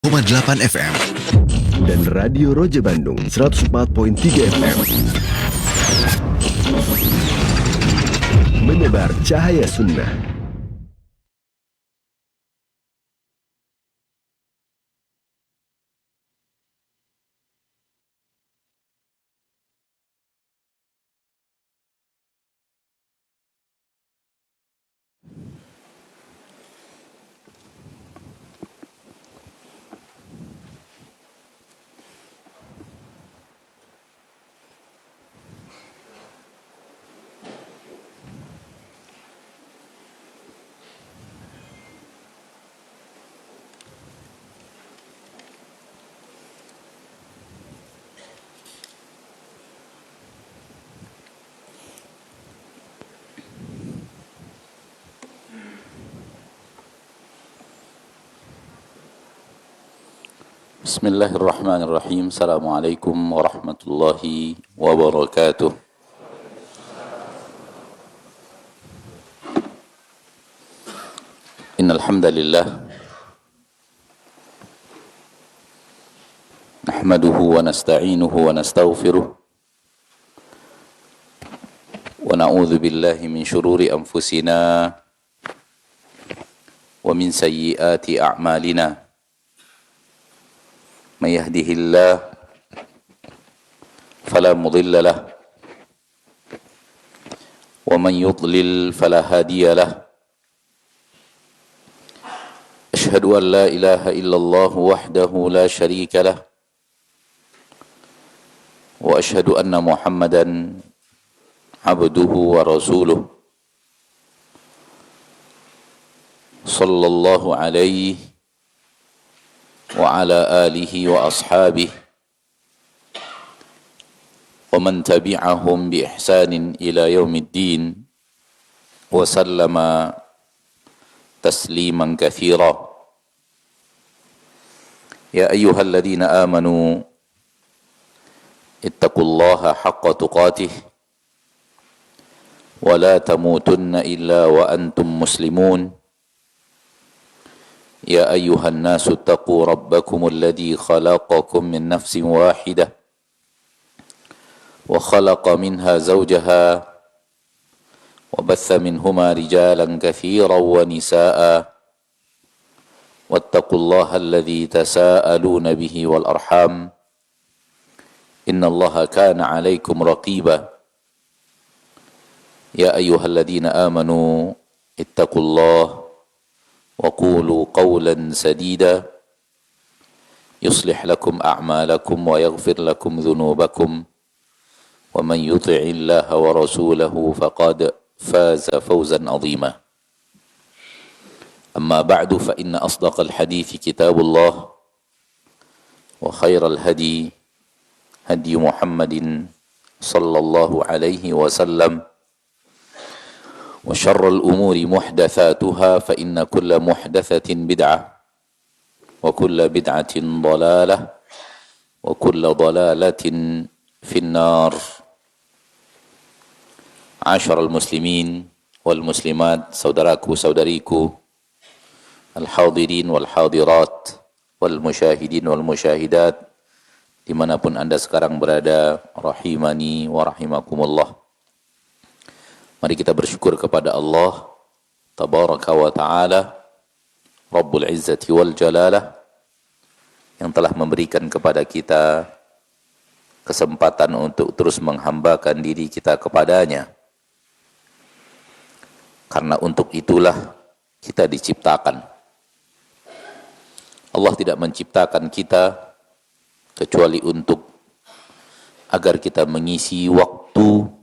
104,8 FM dan Radio Roja Bandung 104.3 FM. Menebar cahaya sunnah. Bismillahirrahmanirrahim. Assalamualaikum warahmatullahi wabarakatuh. Innal hamdalillah nahmaduhu wa nasta'inuhu wa nastaghfiruh wa na'udzu billahi min shururi anfusina wa min sayyiati a'malina. من يهده الله فلا مضل له ومن يضلل فلا هادي له أشهد أن لا إله إلا الله وحده لا شريك له وأشهد أن محمدا عبده ورسوله صلى الله عليه وعلى آله وأصحابه ومن تبعهم بإحسان إلى يوم الدين وسلم تسليما كثيرا. يا أيها الذين آمنوا اتقوا الله حق تقاته ولا تموتن إلا وأنتم مسلمون. يا أيها الناس اتقوا ربكم الذي خلقكم من نفس واحدة وخلق منها زوجها وبث منهما رجالا كثيرا ونساء واتقوا الله الذي تساءلون به والأرحام إن الله كان عليكم رقيبا. يا أيها الذين آمنوا اتقوا الله وقولوا قولا سديدا يصلح لكم أعمالكم ويغفر لكم ذنوبكم ومن يطع الله ورسوله فقد فاز فوزا عظيما. أما بعد فإن أصدق الحديث كتاب الله وخير الهدي هدي محمد صلى الله عليه وسلم وشر الأمور محدثاتها فإن كل محدثة بدعة وكل بدعة ضلالة وكل ضلالة في النار. عاشر المسلمين والمسلمات saudaraku saudariku al-hadirin wal hadirat wal musyahidin wal musyahidat dimanapun anda sekarang berada, rahimani wa rahimakumullah. Mari kita bersyukur kepada Allah Tabaraka wa Ta'ala Rabbul Izzati wal Jalalah yang telah memberikan kepada kita kesempatan untuk terus menghambakan diri kita kepadanya. Karena untuk itulah kita diciptakan. Allah tidak menciptakan kita kecuali untuk agar kita mengisi waktu,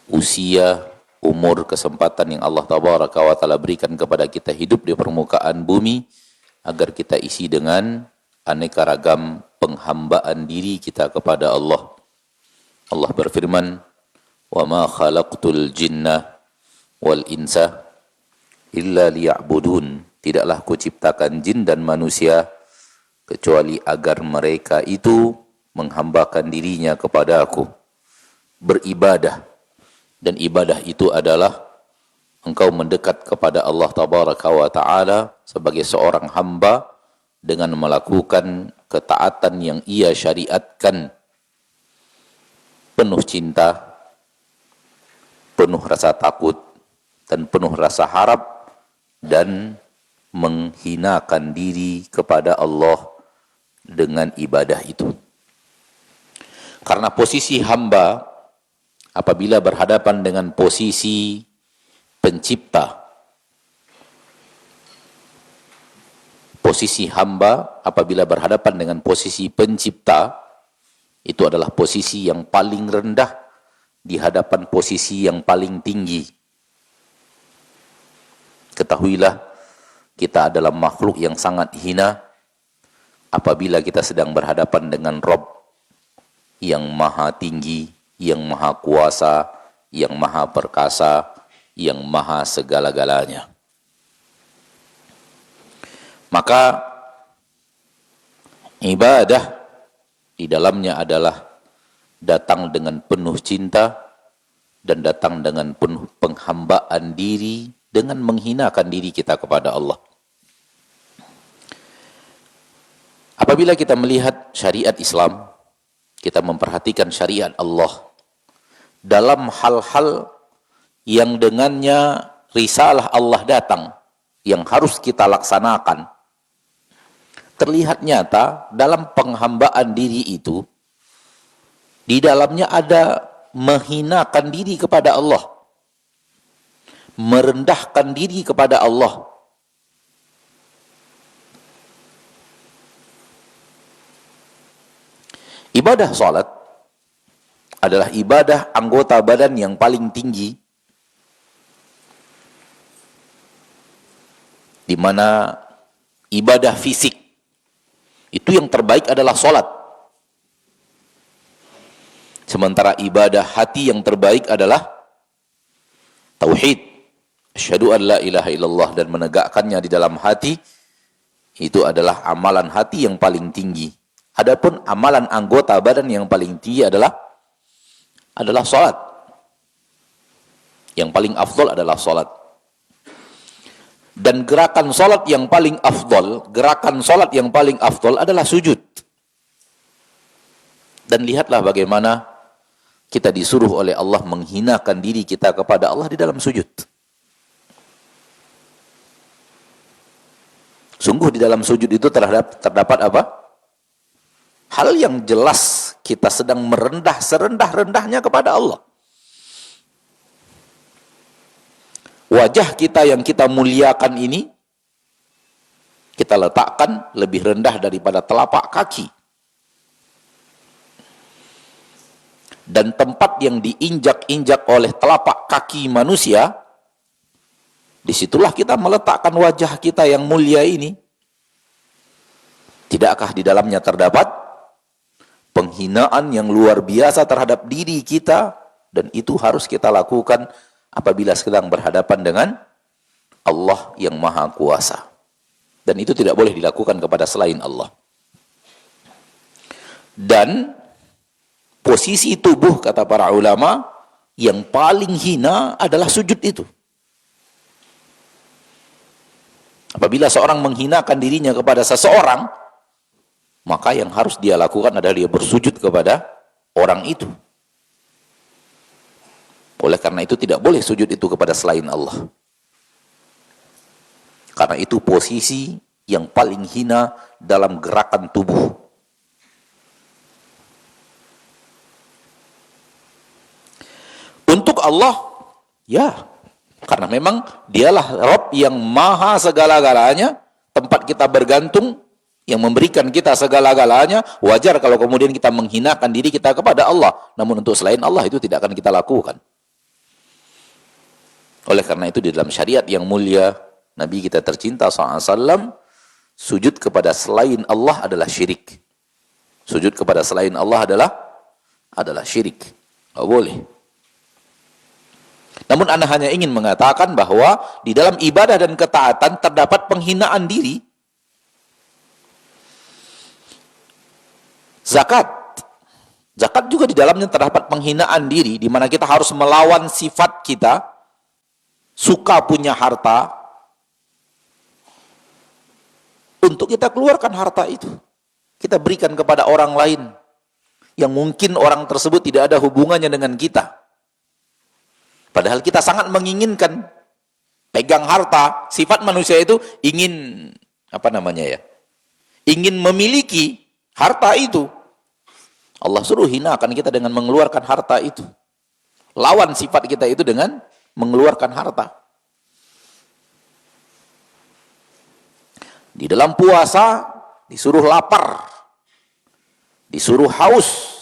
usia, umur, kesempatan yang Allah Tabaraka wa Ta'ala berikan kepada kita hidup di permukaan bumi agar kita isi dengan aneka ragam penghambaan diri kita kepada Allah. Allah berfirman, "Wa ma khalaqtul jinna wal insa illa liya'budun." Tidaklah kuciptakan jin dan manusia kecuali agar mereka itu menghambakan dirinya kepada aku, beribadah. Dan ibadah itu adalah engkau mendekat kepada Allah Tabaraka wa Ta'ala sebagai seorang hamba dengan melakukan ketaatan yang ia syariatkan, penuh cinta, penuh rasa takut, dan penuh rasa harap, dan menghinakan diri kepada Allah dengan ibadah itu. Karena posisi hamba apabila berhadapan dengan posisi pencipta, posisi hamba apabila berhadapan dengan posisi pencipta, itu adalah posisi yang paling rendah di hadapan posisi yang paling tinggi. Ketahuilah, kita adalah makhluk yang sangat hina apabila kita sedang berhadapan dengan Rabb yang maha tinggi, yang maha kuasa, yang maha perkasa, yang maha segala-galanya. Maka ibadah di dalamnya adalah datang dengan penuh cinta dan datang dengan penuh penghambaan diri dengan menghinakan diri kita kepada Allah. Apabila kita melihat syariat Islam, kita memperhatikan syariat Allah dalam hal-hal yang dengannya risalah Allah datang, yang harus kita laksanakan, terlihat nyata dalam penghambaan diri itu, di dalamnya ada menghinakan diri kepada Allah, merendahkan diri kepada Allah. Ibadah salat adalah ibadah anggota badan yang paling tinggi, di mana ibadah fisik itu yang terbaik adalah salat. Sementara ibadah hati yang terbaik adalah tauhid, asyhadu an la ilaha illallah, dan menegakkannya di dalam hati, itu adalah amalan hati yang paling tinggi. Adapun amalan anggota badan yang paling tinggi adalah salat. Yang paling afdol adalah salat. Dan gerakan salat yang paling afdol, adalah sujud. Dan lihatlah bagaimana kita disuruh oleh Allah menghinakan diri kita kepada Allah di dalam sujud. Sungguh di dalam sujud itu terdapat apa? Hal yang jelas kita sedang merendah serendah-rendahnya kepada Allah. Wajah kita yang kita muliakan ini, kita letakkan lebih rendah daripada telapak kaki. Dan tempat yang diinjak-injak oleh telapak kaki manusia, disitulah kita meletakkan wajah kita yang mulia ini. Tidakkah di dalamnya terdapat penghinaan yang luar biasa terhadap diri kita, dan itu harus kita lakukan apabila sedang berhadapan dengan Allah yang maha kuasa. Dan itu tidak boleh dilakukan kepada selain Allah. Dan posisi tubuh, kata para ulama, yang paling hina adalah sujud itu. Apabila seorang menghinakan dirinya kepada seseorang, maka yang harus dia lakukan adalah dia bersujud kepada orang itu. Oleh karena itu tidak boleh sujud itu kepada selain Allah. Karena itu posisi yang paling hina dalam gerakan tubuh. Untuk Allah, ya, karena memang dialah Rabb yang maha segala-galanya, tempat kita bergantung, yang memberikan kita segala-galanya. Wajar kalau kemudian kita menghinakan diri kita kepada Allah. Namun untuk selain Allah itu tidak akan kita lakukan. Oleh karena itu di dalam syariat yang mulia, Nabi kita tercinta SAW, sujud kepada selain Allah adalah syirik. Sujud kepada selain Allah adalah syirik. Tidak boleh. Namun Anda hanya ingin mengatakan bahwa di dalam ibadah dan ketaatan terdapat penghinaan diri. Zakat juga di dalamnya terdapat penghinaan diri, di mana kita harus melawan sifat kita, suka punya harta, untuk kita keluarkan harta itu. Kita berikan kepada orang lain yang mungkin orang tersebut tidak ada hubungannya dengan kita. Padahal kita sangat menginginkan pegang harta. Sifat manusia itu ingin ingin memiliki harta itu. Allah suruh hinakan kita dengan mengeluarkan harta itu. Lawan sifat kita itu dengan mengeluarkan harta. Di dalam puasa disuruh lapar, disuruh haus.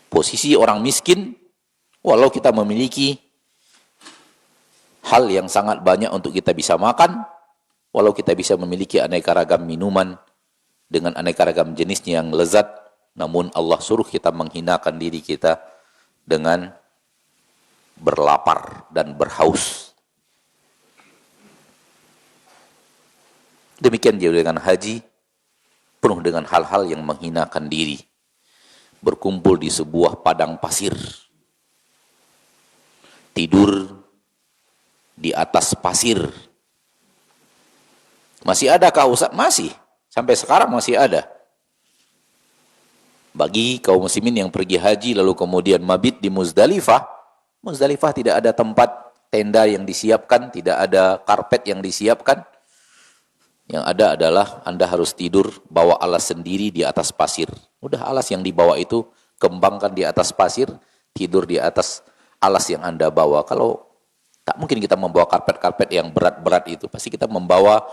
Posisi orang miskin, walau kita memiliki hal yang sangat banyak untuk kita bisa makan, walau kita bisa memiliki aneka ragam minuman dengan aneka ragam jenisnya yang lezat, namun Allah suruh kita menghinakan diri kita dengan berlapar dan berhaus. Demikian juga dengan haji, penuh dengan hal-hal yang menghinakan diri. Berkumpul di sebuah padang pasir, tidur di atas pasir. Masih adakah Ustaz? Masih. Sampai sekarang masih ada. Bagi kaum muslimin yang pergi haji lalu kemudian mabit di Muzdalifah, Muzdalifah tidak ada tempat tenda yang disiapkan, tidak ada karpet yang disiapkan. Yang ada adalah Anda harus tidur, bawa alas sendiri di atas pasir. Udah alas yang dibawa itu, kembangkan di atas pasir, tidur di atas alas yang Anda bawa. Kalau tak mungkin kita membawa karpet-karpet yang berat-berat itu, pasti kita membawa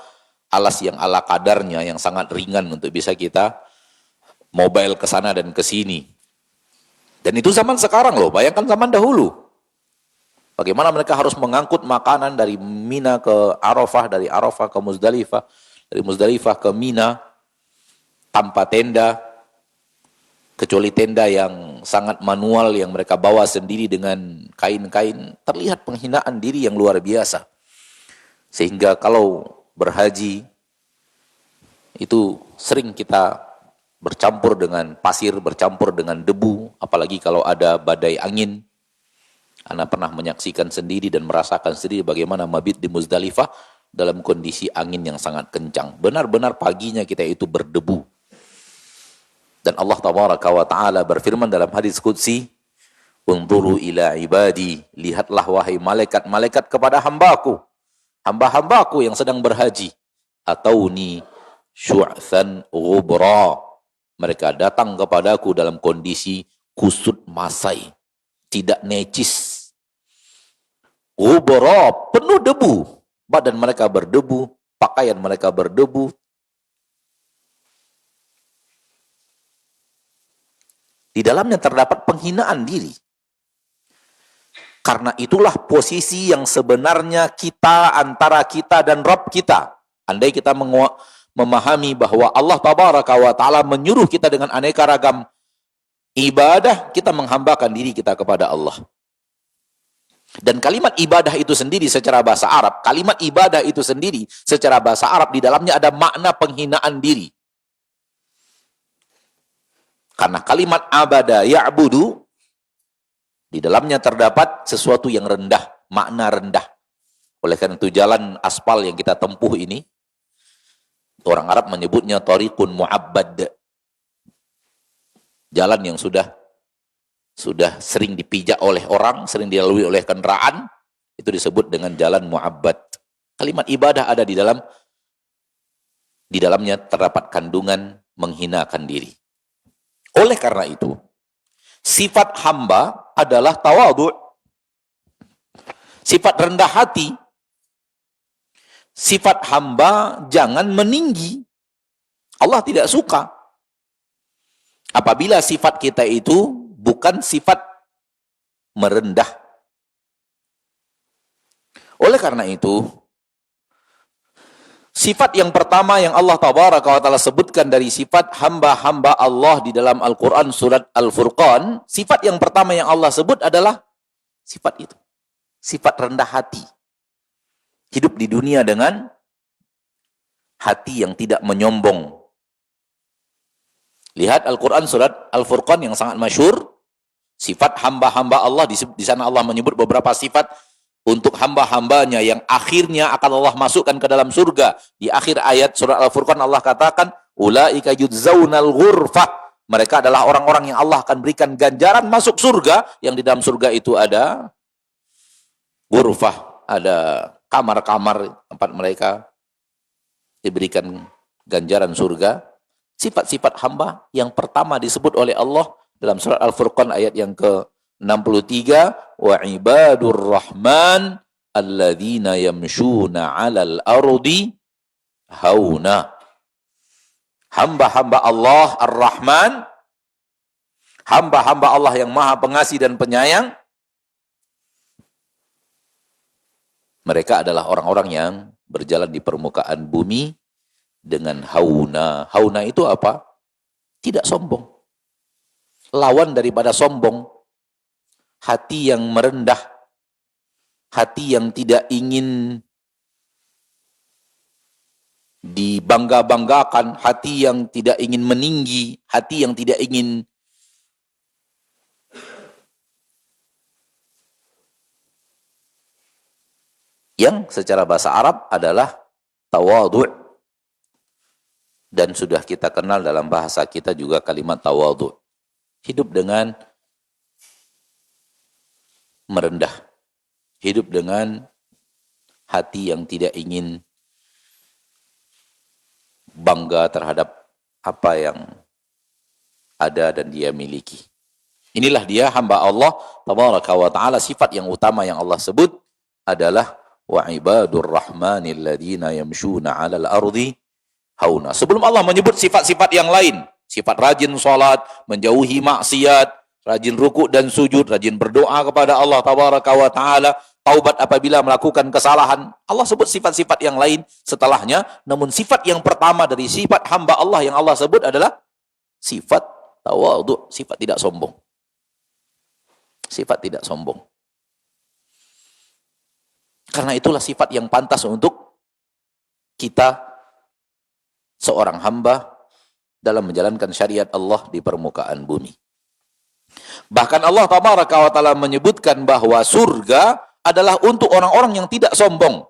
alas yang ala kadarnya, yang sangat ringan untuk bisa kita mobile ke sana dan ke sini. Dan itu zaman sekarang loh, bayangkan zaman dahulu. Bagaimana mereka harus mengangkut makanan dari Mina ke Arafah, dari Arafah ke Muzdalifah, dari Muzdalifah ke Mina, tanpa tenda, kecuali tenda yang sangat manual yang mereka bawa sendiri dengan kain-kain. Terlihat penghinaan diri yang luar biasa. Sehingga kalau berhaji, itu sering kita bercampur dengan pasir, bercampur dengan debu, apalagi kalau ada badai angin. Ana pernah menyaksikan sendiri dan merasakan sendiri bagaimana mabit di Muzdalifah dalam kondisi angin yang sangat kencang. Benar-benar paginya kita itu berdebu. Dan Allah Tabaraka wa Ta'ala berfirman dalam hadis qudsi, "Unzuru ila ibadi", lihatlah wahai malaikat-malaikat kepada hambaku, hamba-hambaku yang sedang berhaji. Atauni syu'than ghubra, mereka datang kepadaku dalam kondisi kusut masai, tidak necis. Ghubra, penuh debu. Badan mereka berdebu, pakaian mereka berdebu. Di dalamnya terdapat penghinaan diri. Karena itulah posisi yang sebenarnya kita, antara kita dan Rabb kita. Andai kita memahami bahwa Allah Tabaraka wa Ta'ala menyuruh kita dengan aneka ragam ibadah, kita menghambakan diri kita kepada Allah. Dan kalimat ibadah itu sendiri secara bahasa Arab, kalimat ibadah itu sendiri secara bahasa Arab di dalamnya ada makna penghinaan diri. Karena kalimat abada ya'budu di dalamnya terdapat sesuatu yang rendah, makna rendah. Oleh karena itu jalan aspal yang kita tempuh ini, orang Arab menyebutnya tariqun mu'abbad. Jalan yang sudah sering dipijak oleh orang, sering dilalui oleh kendaraan, itu disebut dengan jalan mu'abbad. Kalimat ibadah ada di dalamnya terdapat kandungan menghinakan diri. Oleh karena itu, sifat hamba adalah tawadhu', sifat rendah hati. Sifat hamba jangan meninggi. Allah tidak suka apabila sifat kita itu bukan sifat merendah. Oleh karena itu, sifat yang pertama yang Allah Tabaraka wa Ta'ala sebutkan dari sifat hamba-hamba Allah di dalam Al-Quran surat Al-Furqan, sifat yang pertama yang Allah sebut adalah sifat itu. Sifat rendah hati. Hidup di dunia dengan hati yang tidak menyombong. Lihat Al-Quran surat Al-Furqan yang sangat masyhur. Sifat hamba-hamba Allah, di sana Allah menyebut beberapa sifat untuk hamba-hambanya yang akhirnya akan Allah masukkan ke dalam surga. Di akhir ayat surat Al-Furqan Allah katakan, ulaika yudzaunal ghurfah. Mereka adalah orang-orang yang Allah akan berikan ganjaran masuk surga, yang di dalam surga itu ada ghurfah, ada kamar-kamar tempat mereka diberikan ganjaran surga. Sifat-sifat hamba yang pertama disebut oleh Allah dalam surat Al-Furqan ayat yang ke-63, wa ibadur rahman alladzina yamshuna 'alal ardi hauna. Hamba-hamba Allah Ar-Rahman, hamba-hamba Allah yang Maha Pengasih dan Penyayang, mereka adalah orang-orang yang berjalan di permukaan bumi dengan hauna. Hauna itu apa? Tidak sombong. Lawan daripada sombong, hati yang merendah, hati yang tidak ingin dibangga-banggakan, hati yang tidak ingin meninggi, hati yang tidak ingin yang secara bahasa Arab adalah tawadhu'. Dan sudah kita kenal dalam bahasa kita juga kalimat tawadhu'. Hidup dengan merendah. Hidup dengan hati yang tidak ingin bangga terhadap apa yang ada dan dia miliki. Inilah dia hamba Allah tabaraka wa ta'ala. Sifat yang utama yang Allah sebut adalah wa ibadur rahmanil ladina yamshuna 'alal ardi hauna. Sebelum Allah menyebut sifat-sifat yang lain, sifat rajin salat, menjauhi maksiat, rajin ruku' dan sujud, rajin berdoa kepada Allah tabaraka wa ta'ala, taubat apabila melakukan kesalahan. Allah sebut sifat-sifat yang lain setelahnya, namun sifat yang pertama dari sifat hamba Allah yang Allah sebut adalah sifat tawadhu', sifat tidak sombong. Sifat tidak sombong. Karena itulah sifat yang pantas untuk kita seorang hamba dalam menjalankan syariat Allah di permukaan bumi. Bahkan Allah tabaraka wa ta'ala menyebutkan bahwa surga adalah untuk orang-orang yang tidak sombong.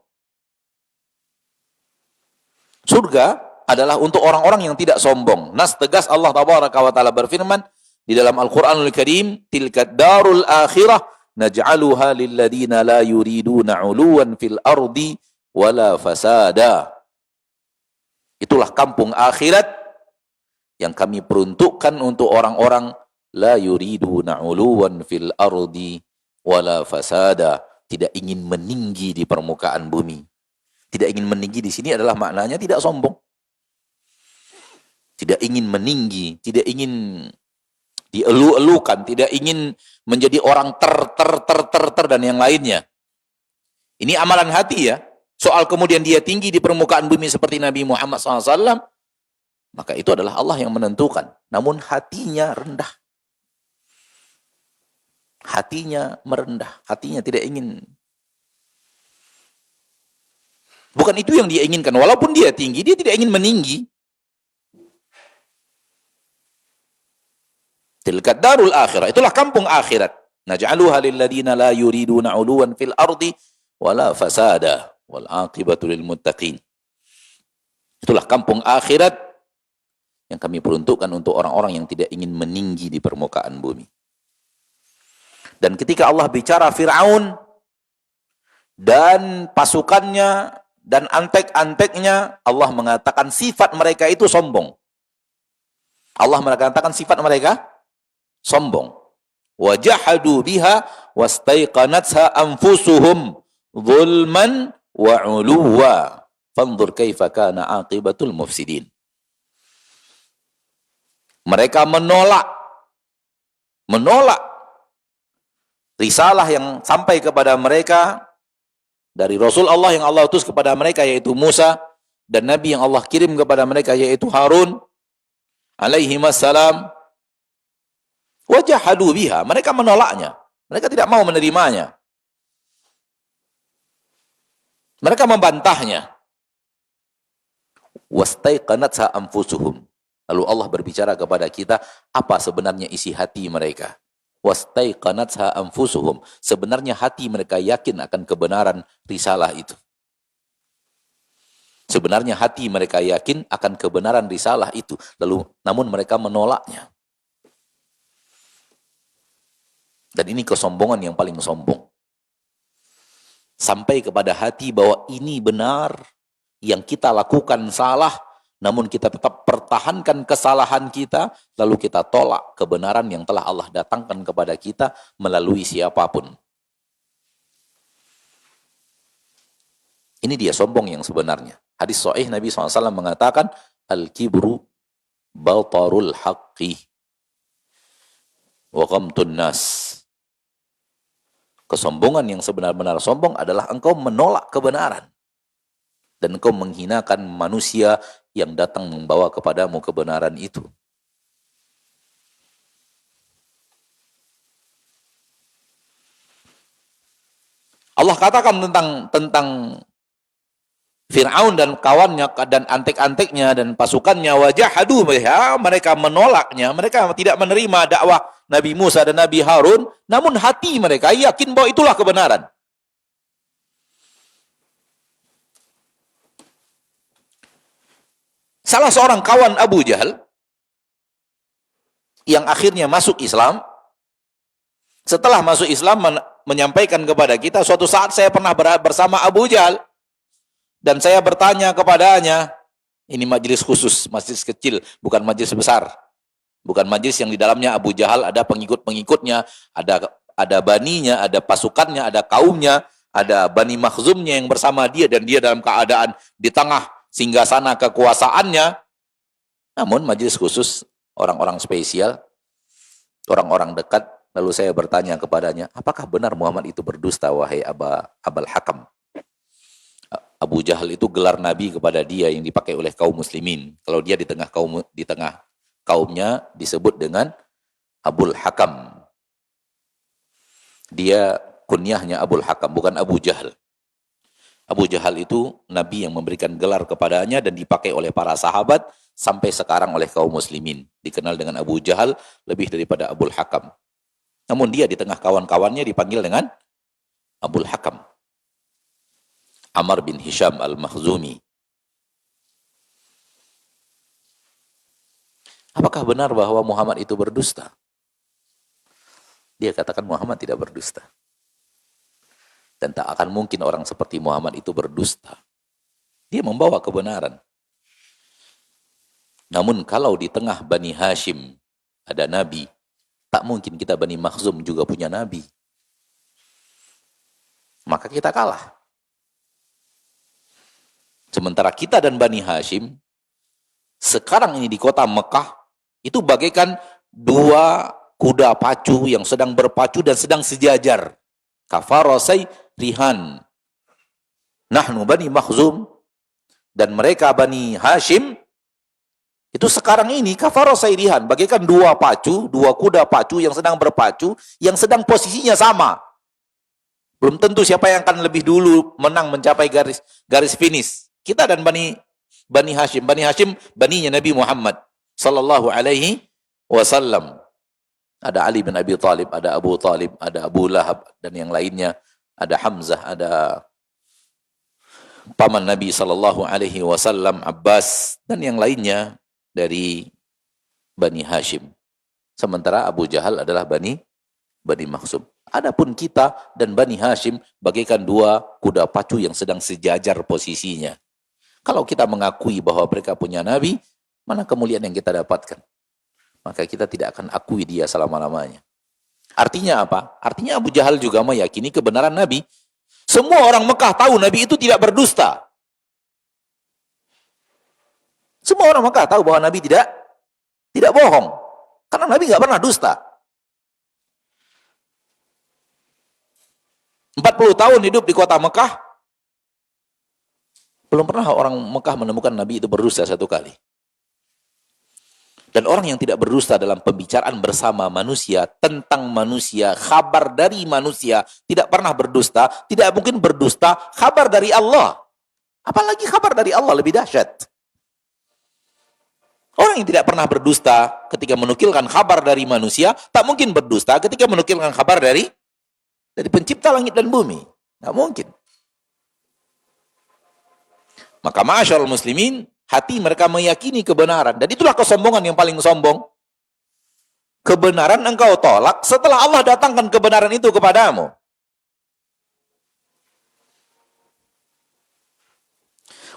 Surga adalah untuk orang-orang yang tidak sombong. Nas tegas Allah tabaraka wa ta'ala berfirman di dalam Al-Quranul Karim, tilkad darul akhirah naj'aluha lilladina la yuriduna 'uluwan fil ardi wala fasada. Itulah kampung akhirat yang kami peruntukkan untuk orang-orang la yuriduna 'uluwan fil ardi wala fasada, tidak ingin meninggi di permukaan bumi. Tidak ingin meninggi di sini adalah maknanya tidak sombong. Tidak ingin meninggi, tidak ingin dielu-elukan, tidak ingin menjadi orang ter dan yang lainnya. Ini amalan hati ya. Soal kemudian dia tinggi di permukaan bumi seperti Nabi Muhammad SAW, maka itu adalah Allah yang menentukan. Namun hatinya rendah. Hatinya merendah. Hatinya tidak ingin. Bukan itu yang dia inginkan. Walaupun dia tinggi, dia tidak ingin meninggi. Tilkad darul akhirah. Itulah kampung akhirat. Naj'aluha lilladina la yuriduna 'uluwan fil ardi wala fasada wal 'aqibatu lil muttaqin. Itulah kampung akhirat yang kami peruntukkan untuk orang-orang yang tidak ingin meninggi di permukaan bumi. Dan ketika Allah bicara Fir'aun dan pasukannya dan antek-anteknya, Allah mengatakan sifat mereka itu sombong. Allah mengatakan sifat mereka sombong. Wajahadu biha wastaiqanatha anfusuhum zulman wa 'uluwa. Fanzur kaifa kana 'aqibatul mufsidin. Mereka menolak risalah yang sampai kepada mereka dari Rasul Allah yang Allah utus kepada mereka yaitu Musa, dan Nabi yang Allah kirim kepada mereka yaitu Harun alaihi wassalam. Wajahadu biha, mereka menolaknya, mereka tidak mau menerimanya, mereka membantahnya. Wastaiqanatha anfusuhum, lalu Allah berbicara kepada kita apa sebenarnya isi hati mereka. wastaiqanatha anfusuhum. Sebenarnya hati mereka yakin akan kebenaran risalah itu. Sebenarnya hati mereka yakin akan kebenaran risalah itu. Namun mereka menolaknya. Dan ini kesombongan yang paling sombong. Sampai kepada hati bahwa ini benar, yang kita lakukan salah, namun kita tetap pertahankan kesalahan kita, lalu kita tolak kebenaran yang telah Allah datangkan kepada kita melalui siapapun. Ini dia sombong yang sebenarnya. Hadis sahih Nabi SAW mengatakan, Al-kibru batarul haqqi wa ghamtun nas. Kesombongan yang sebenar-benar sombong adalah engkau menolak kebenaran. Dan engkau menghinakan manusia yang datang membawa kepadamu kebenaran itu. Allah katakan tentang Fir'aun dan kawannya dan antek-anteknya dan pasukannya, wajahadu biha, mereka menolaknya, mereka tidak menerima dakwah Nabi Musa dan Nabi Harun, namun hati mereka yakin bahwa itulah kebenaran. Salah seorang kawan Abu Jahal yang akhirnya masuk Islam, setelah masuk Islam menyampaikan kepada kita, suatu saat saya pernah bersama Abu Jahal dan saya bertanya kepadanya, ini majelis khusus, majelis kecil, bukan majelis besar. Bukan majelis yang di dalamnya Abu Jahal ada pengikut-pengikutnya, ada baninya, ada pasukannya, ada kaumnya, ada Bani Makhzumnya yang bersama dia, dan dia dalam keadaan di tengah singgasana kekuasaannya. Namun majelis khusus, orang-orang spesial, orang-orang dekat. Lalu saya bertanya kepadanya, apakah benar Muhammad itu berdusta, wahai Abul Hakam? Abu Jahal itu gelar Nabi kepada dia yang dipakai oleh kaum muslimin. Kalau dia di tengah kaumnya disebut dengan Abul Hakam. Dia kunyahnya Abul Hakam, bukan Abu Jahal. Abu Jahal itu Nabi yang memberikan gelar kepadanya dan dipakai oleh para sahabat sampai sekarang oleh kaum muslimin. Dikenal dengan Abu Jahal lebih daripada Abul Hakam. Namun dia di tengah kawan-kawannya dipanggil dengan Abul Hakam. Amr bin Hisham al-Makhzumi. Apakah benar bahwa Muhammad itu berdusta? Dia katakan Muhammad tidak berdusta. Dan tak akan mungkin orang seperti Muhammad itu berdusta. Dia membawa kebenaran. Namun kalau di tengah Bani Hashim ada Nabi, tak mungkin kita Bani Makhzum juga punya Nabi. Maka kita kalah. Sementara kita dan Bani Hashim, sekarang ini di kota Mekah, itu bagaikan dua kuda pacu yang sedang berpacu dan sedang sejajar. Kafarosai rihan. Nahnu Bani Makhzum, dan mereka Bani Hashim, itu sekarang ini kafarosai rihan, bagaikan dua kuda pacu yang sedang berpacu, yang sedang posisinya sama. Belum tentu siapa yang akan lebih dulu menang mencapai garis finish. Kita dan Bani Hashim. Bani Hashim, baninya Nabi Muhammad sallallahu alaihi wasallam. Ada Ali bin Abi Thalib, ada Abu Thalib, ada Abu Lahab, dan yang lainnya. Ada Hamzah, ada paman Nabi sallallahu alaihi wasallam, Abbas, dan yang lainnya dari Bani Hashim. Sementara Abu Jahal adalah Bani Makhzum. Adapun kita dan Bani Hashim bagaikan dua kuda pacu yang sedang sejajar posisinya. Kalau kita mengakui bahwa mereka punya Nabi, mana kemuliaan yang kita dapatkan? Maka kita tidak akan akui dia selama-lamanya. Artinya apa? Artinya Abu Jahal juga meyakini kebenaran Nabi. Semua orang Mekah tahu Nabi itu tidak berdusta. Semua orang Mekah tahu bahwa Nabi tidak bohong. Karena Nabi nggak pernah dusta. 40 tahun hidup di kota Mekah, belum pernah orang Mekah menemukan Nabi itu berdusta satu kali. Dan orang yang tidak berdusta dalam pembicaraan bersama manusia, tentang manusia, kabar dari manusia, tidak pernah berdusta, tidak mungkin berdusta kabar dari Allah. Apalagi kabar dari Allah lebih dahsyat. Orang yang tidak pernah berdusta ketika menukilkan kabar dari manusia, tak mungkin berdusta ketika menukilkan kabar dari pencipta langit dan bumi. Nggak mungkin. Maka ma'asyarul muslimin, hati mereka meyakini kebenaran. Dan itulah kesombongan yang paling sombong. Kebenaran engkau tolak setelah Allah datangkan kebenaran itu kepadamu.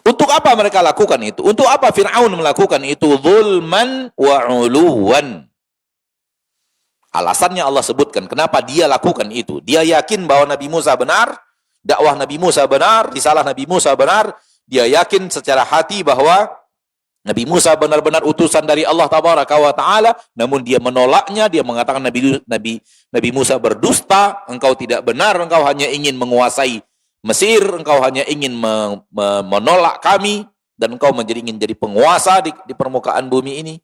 Untuk apa mereka lakukan itu? Untuk apa Fir'aun melakukan itu? Zulman wa uluwan. Alasannya Allah sebutkan. Kenapa dia lakukan itu? Dia yakin bahwa Nabi Musa benar, dakwah Nabi Musa benar, risalah Nabi Musa benar. Dia yakin secara hati bahwa Nabi Musa benar-benar utusan dari Allah Tabaraka wa Ta'ala, namun dia menolaknya. Dia mengatakan Nabi Musa berdusta, engkau tidak benar, engkau hanya ingin menguasai Mesir, engkau hanya ingin menolak kami, dan engkau ingin jadi penguasa di permukaan bumi ini.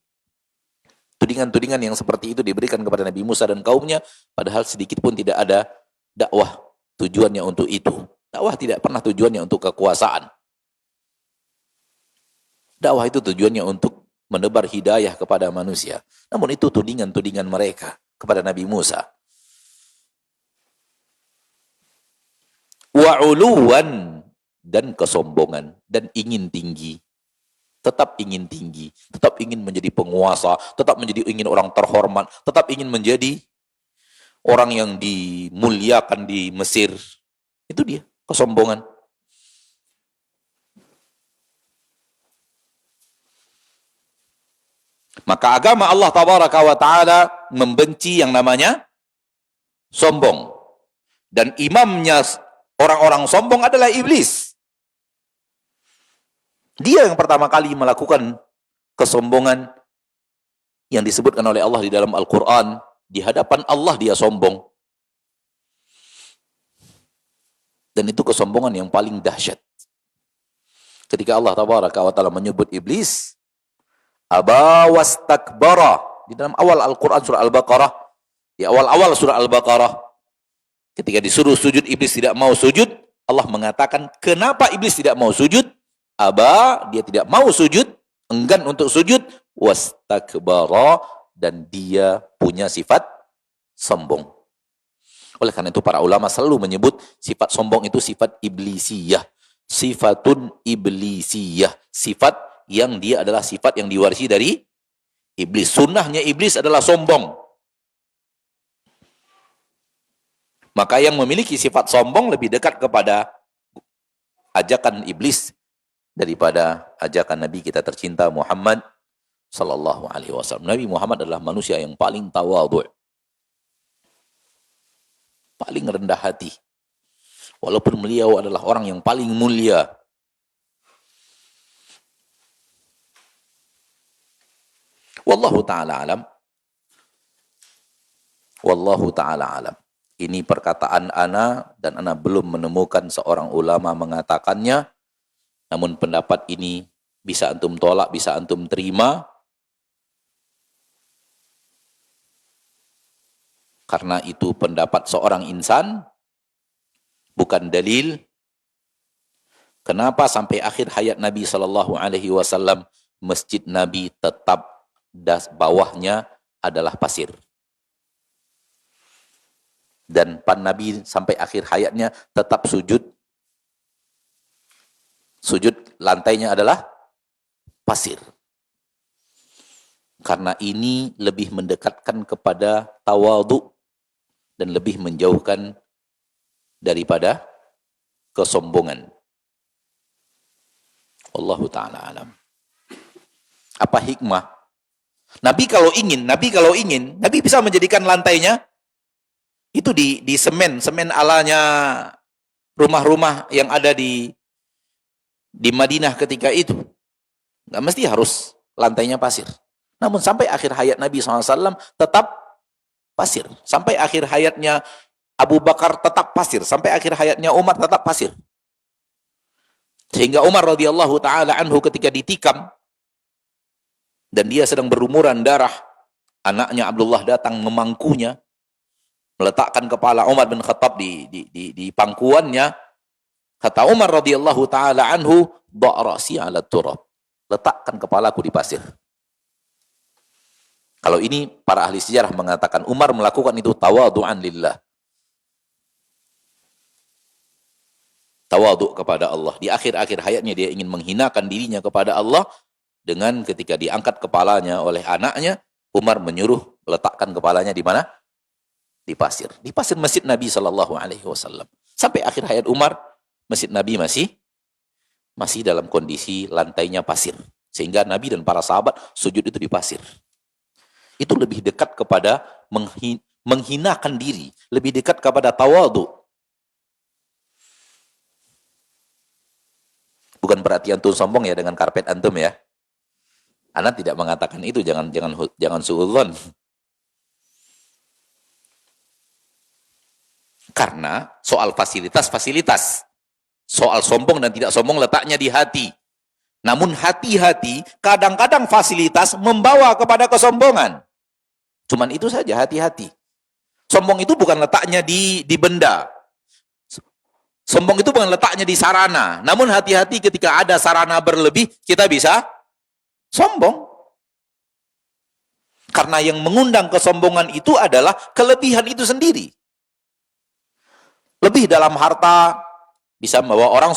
Tudingan-tudingan yang seperti itu diberikan kepada Nabi Musa dan kaumnya, padahal sedikit pun tidak ada dakwah tujuannya untuk itu. Dakwah tidak pernah tujuannya untuk kekuasaan. Dakwah itu tujuannya untuk menebar hidayah kepada manusia. Namun itu tudingan-tudingan mereka kepada Nabi Musa. Wa'uluwan, dan kesombongan, dan ingin tinggi. Tetap ingin tinggi, tetap ingin menjadi penguasa, tetap ingin orang terhormat, tetap ingin menjadi orang yang dimuliakan di Mesir. Itu dia, kesombongan. Maka agama Allah Tabaraka wa Ta'ala membenci yang namanya sombong. Dan imamnya orang-orang sombong adalah iblis. Dia yang pertama kali melakukan kesombongan yang disebutkan oleh Allah di dalam Al-Quran. Di hadapan Allah dia sombong. Dan itu kesombongan yang paling dahsyat. Ketika Allah Tabaraka wa Ta'ala menyebut iblis, aba wastakbara, di dalam awal Al-Quran surah Al-Baqarah, di awal-awal surah Al-Baqarah, ketika disuruh sujud, iblis tidak mau sujud. Allah mengatakan, kenapa iblis tidak mau sujud? Aba, dia tidak mau sujud, enggan untuk sujud, wastakbara, dan dia punya sifat sombong. Oleh karena itu para ulama selalu menyebut sifat sombong itu sifat iblisiyah. Sifatun iblisiyah. Sifat yang dia adalah sifat yang diwarisi dari iblis. Sunnahnya iblis adalah sombong. Maka yang memiliki sifat sombong lebih dekat kepada ajakan iblis daripada ajakan Nabi kita tercinta Muhammad sallallahu alaihi wasallam. Nabi Muhammad adalah manusia yang paling tawadhu', paling rendah hati. Walaupun beliau adalah orang yang paling mulia. Wallahu ta'ala alam. Wallahu ta'ala alam. Ini perkataan ana, dan ana belum menemukan seorang ulama mengatakannya. Namun pendapat ini bisa antum tolak, bisa antum terima. Karena itu pendapat seorang insan, bukan dalil. Kenapa sampai akhir hayat Nabi SAW masjid Nabi tetap bawahnya adalah pasir. Dan Nabi sampai akhir hayatnya tetap sujud. Sujud lantainya adalah pasir. Karena ini lebih mendekatkan kepada tawadhu dan lebih menjauhkan daripada kesombongan. Wallahu ta'ala alam. Apa hikmah? Nabi kalau ingin, Nabi bisa menjadikan lantainya itu di semen alanya rumah-rumah yang ada di Madinah ketika itu. Nggak mesti harus lantainya pasir. Namun sampai akhir hayat Nabi SAW tetap pasir. Sampai akhir hayatnya Abu Bakar tetap pasir. Sampai akhir hayatnya Umar tetap pasir. Sehingga Umar radhiyallahu ta'ala anhu ketika ditikam dan dia sedang berumuran darah, anaknya Abdullah datang memangkunya, meletakkan kepala Umar bin Khattab di pangkuannya. Kata Umar radhiyallahu ta'ala anhu, "Ba' ra'si 'ala turab." Letakkan kepalaku di pasir. Kalau ini para ahli sejarah mengatakan Umar melakukan itu tawadhu'an lillah. Tawadhu kepada Allah. Di akhir-akhir hayatnya dia ingin menghinakan dirinya kepada Allah dengan ketika diangkat kepalanya oleh anaknya, Umar menyuruh letakkan kepalanya di mana? Di pasir. Di pasir Masjid Nabi SAW. Sampai akhir hayat Umar, Masjid Nabi masih dalam kondisi lantainya pasir. Sehingga Nabi dan para sahabat sujud itu di pasir. Itu lebih dekat kepada menghinakan diri. Lebih dekat kepada tawadhu. Bukan berarti antum sombong ya dengan karpet antum ya. Ana tidak mengatakan itu, jangan suudzon. Karena soal fasilitas. Soal sombong dan tidak sombong letaknya di hati. Namun hati-hati, kadang-kadang fasilitas membawa kepada kesombongan. Cuman itu saja, hati-hati. Sombong itu bukan letaknya di benda. Sombong itu bukan letaknya di sarana. Namun hati-hati ketika ada sarana berlebih, kita bisa sombong. Karena yang mengundang kesombongan itu adalah kelebihan itu sendiri. Lebih dalam harta, bisa membawa orang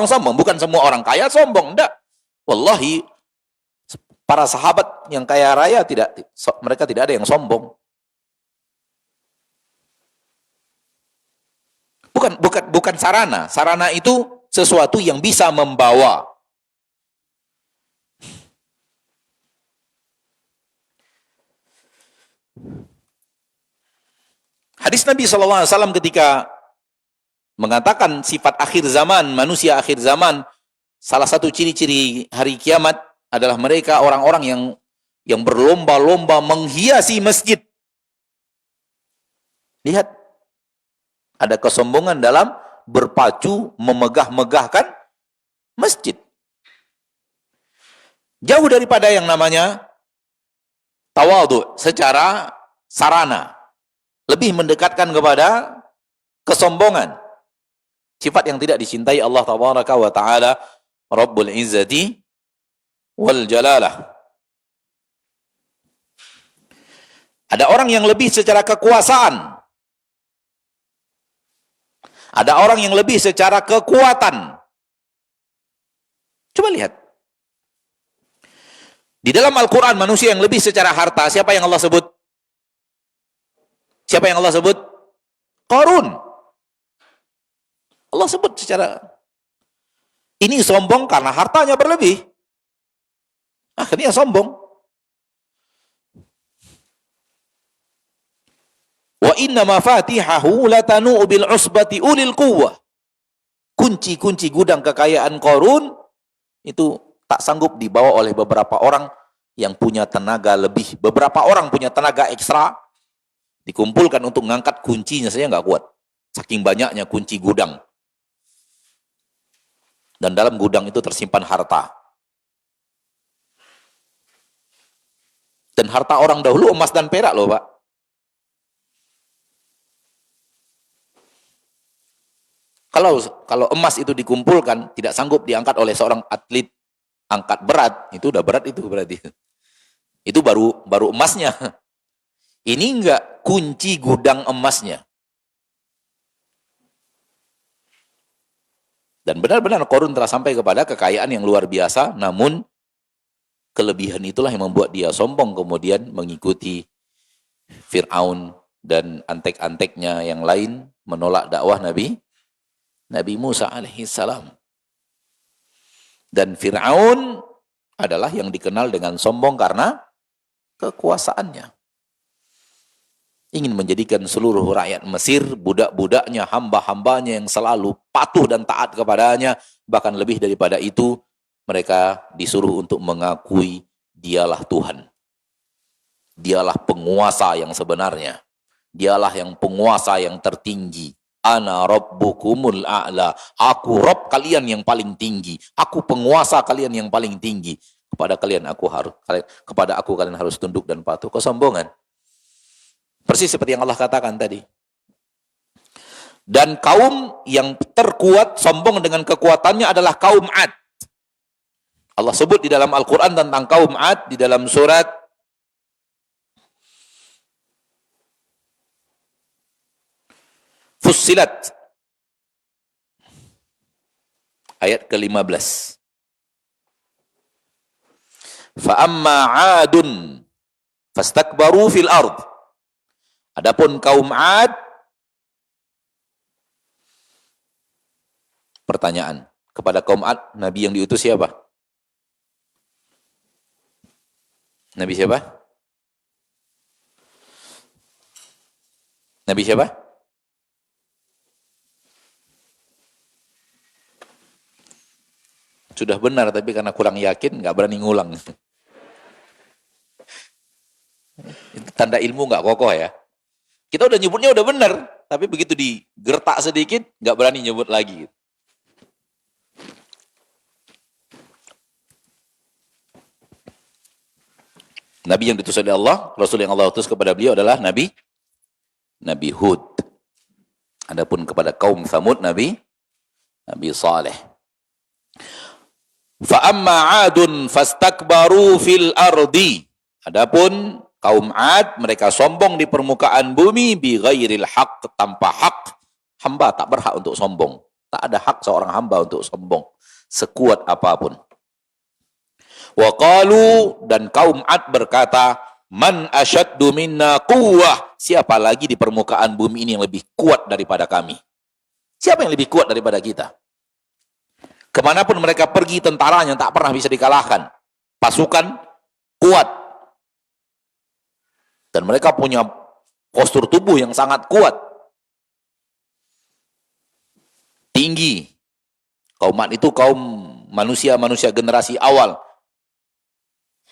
sombong. Bukan semua orang kaya sombong, enggak. Wallahi, para sahabat yang kaya raya mereka tidak ada yang sombong. Bukan sarana. Sarana itu sesuatu yang bisa membawa. Hadis Nabi SAW ketika mengatakan sifat akhir zaman, manusia akhir zaman, salah satu ciri-ciri hari kiamat adalah mereka orang-orang yang berlomba-lomba menghiasi masjid. Lihat, ada kesombongan dalam berpacu memegah-megahkan masjid. Jauh daripada yang namanya tawadhu secara sarana. Lebih mendekatkan kepada kesombongan. Sifat yang tidak dicintai Allah Tabaraka wa Ta'ala, Rabbul Izzati wal Jalalah. Ada orang yang lebih secara kekuasaan. Ada orang yang lebih secara kekuatan. Coba lihat. Di dalam Al-Quran manusia yang lebih secara harta, siapa yang Allah sebut? Siapa yang Allah sebut? Qarun. Allah sebut secara ini sombong karena hartanya berlebih. Akhirnya sombong. Wa inna mafatihahu latanu bil usbati ulil quwwah. Kunci-kunci gudang kekayaan Qarun itu tak sanggup dibawa oleh beberapa orang yang punya tenaga lebih. Beberapa orang punya tenaga ekstra, dikumpulkan untuk mengangkat kuncinya saja nggak kuat. Saking banyaknya kunci gudang. Dan dalam gudang itu tersimpan harta. Dan harta orang dahulu emas dan perak loh, Pak. Kalau emas itu dikumpulkan, tidak sanggup diangkat oleh seorang atlet angkat berat, itu udah berat itu berarti. Itu baru emasnya. Ini enggak kunci gudang emasnya. Dan benar-benar Qarun telah sampai kepada kekayaan yang luar biasa, namun kelebihan itulah yang membuat dia sombong, kemudian mengikuti Fir'aun dan antek-anteknya yang lain menolak dakwah Nabi Musa alaihissalam. Dan Fir'aun adalah yang dikenal dengan sombong karena kekuasaannya. Ingin menjadikan seluruh rakyat Mesir, budak-budaknya, hamba-hambanya yang selalu patuh dan taat kepadanya. Bahkan lebih daripada itu, mereka disuruh untuk mengakui dialah Tuhan. Dialah penguasa yang sebenarnya. Dialah yang penguasa yang tertinggi. Ana rabbukumul a'la. Aku Rabb kalian yang paling tinggi. Aku penguasa kalian yang paling tinggi. Kepada aku kalian harus tunduk dan patuh. Kesombongan. Persis seperti yang Allah katakan tadi. Dan kaum yang terkuat sombong dengan kekuatannya adalah kaum Ad. Allah sebut di dalam Al-Quran tentang kaum Ad di dalam surat Fussilat ayat ke-15. Fa amma 'adun fastakbaru fil ard. Adapun kaum 'Ad, pertanyaan, kepada kaum 'Ad nabi yang diutus siapa? Nabi siapa? Nabi siapa? Sudah benar, tapi karena kurang yakin, nggak berani ngulang. Tanda ilmu nggak kokoh ya. Kita udah nyebutnya udah benar, tapi begitu digertak sedikit, nggak berani nyebut lagi. Nabi yang diutus oleh Allah, Rasul yang Allah utus kepada beliau adalah Nabi Hud. Adapun kepada kaum Tsamud, Nabi Saleh. Fa amma 'adun fastakbaru fil ardi. Adapun kaum 'Ad, mereka sombong di permukaan bumi bi ghairil haq, tanpa hak. Hamba tak berhak untuk sombong. Tak ada hak seorang hamba untuk sombong sekuat apapun. Wa qalu, dan kaum 'Ad berkata, man asyaddu minna quwwah. Siapa lagi di permukaan bumi ini yang lebih kuat daripada kami? Siapa yang lebih kuat daripada kita? Kemanapun mereka pergi, tentaranya tak pernah bisa dikalahkan. Pasukan kuat. Dan mereka punya postur tubuh yang sangat kuat. Tinggi. Kaum 'Ad itu kaum manusia generasi awal.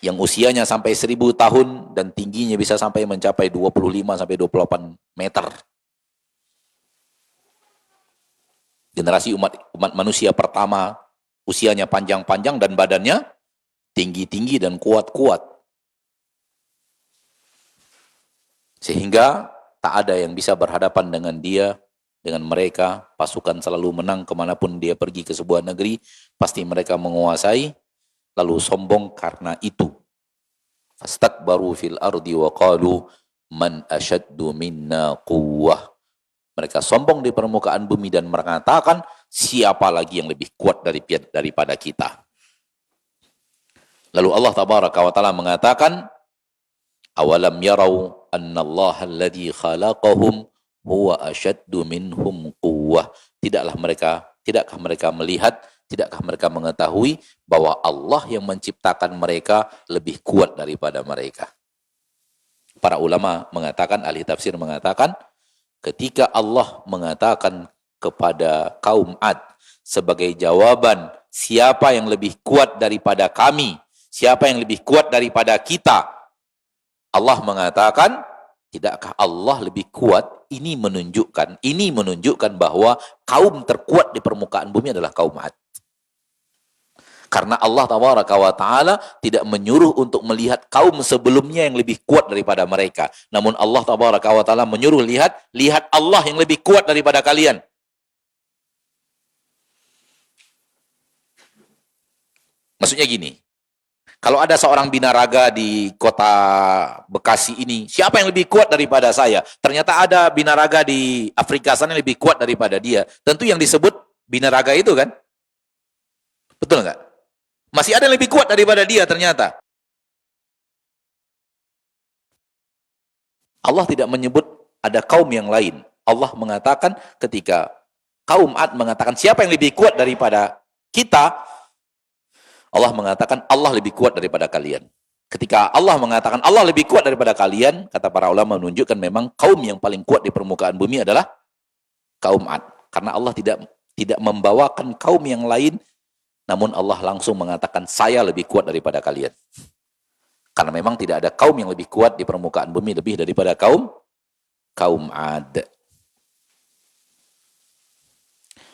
Yang usianya sampai 1000 tahun dan tingginya bisa sampai mencapai 25 sampai 28 meter. Generasi umat manusia pertama, usianya panjang-panjang dan badannya tinggi-tinggi dan kuat-kuat. Sehingga tak ada yang bisa berhadapan dengan dia, dengan mereka. Pasukan selalu menang kemanapun dia pergi ke sebuah negeri, pasti mereka menguasai, lalu sombong karena itu. Fastakbaru fil ardi wa qalu man asyaddu minna quwwah. Mereka sombong di permukaan bumi dan mengatakan, siapa lagi yang lebih kuat daripada kita. Lalu Allah tabaraka wa ta'ala mengatakan, awalam yarau annallaha alladhi khalaqahum huwa asyaddu minhum quwwah. Tidakkah mereka melihat, tidakkah mereka mengetahui bahwa Allah yang menciptakan mereka lebih kuat daripada mereka. Para ulama mengatakan, ahli tafsir mengatakan, ketika Allah mengatakan kepada kaum 'Ad sebagai jawaban, siapa yang lebih kuat daripada kami, siapa yang lebih kuat daripada kita, Allah mengatakan, tidakkah Allah lebih kuat? Ini menunjukkan bahwa kaum terkuat di permukaan bumi adalah kaum 'Ad. Karena Allah tabaraka wa ta'ala tidak menyuruh untuk melihat kaum sebelumnya yang lebih kuat daripada mereka. Namun Allah tabaraka wa ta'ala menyuruh lihat Allah yang lebih kuat daripada kalian. Maksudnya gini, kalau ada seorang binaraga di kota Bekasi ini, siapa yang lebih kuat daripada saya? Ternyata ada binaraga di Afrika sana yang lebih kuat daripada dia. Tentu yang disebut binaraga itu kan? Betul nggak? Masih ada yang lebih kuat daripada dia ternyata. Allah tidak menyebut ada kaum yang lain. Allah mengatakan ketika kaum 'Ad mengatakan siapa yang lebih kuat daripada kita, Allah mengatakan Allah lebih kuat daripada kalian. Ketika Allah mengatakan Allah lebih kuat daripada kalian, kata para ulama menunjukkan memang kaum yang paling kuat di permukaan bumi adalah kaum 'Ad. Karena Allah tidak membawakan kaum yang lain, namun Allah langsung mengatakan saya lebih kuat daripada kalian. Karena memang tidak ada kaum yang lebih kuat di permukaan bumi lebih daripada kaum 'Ad.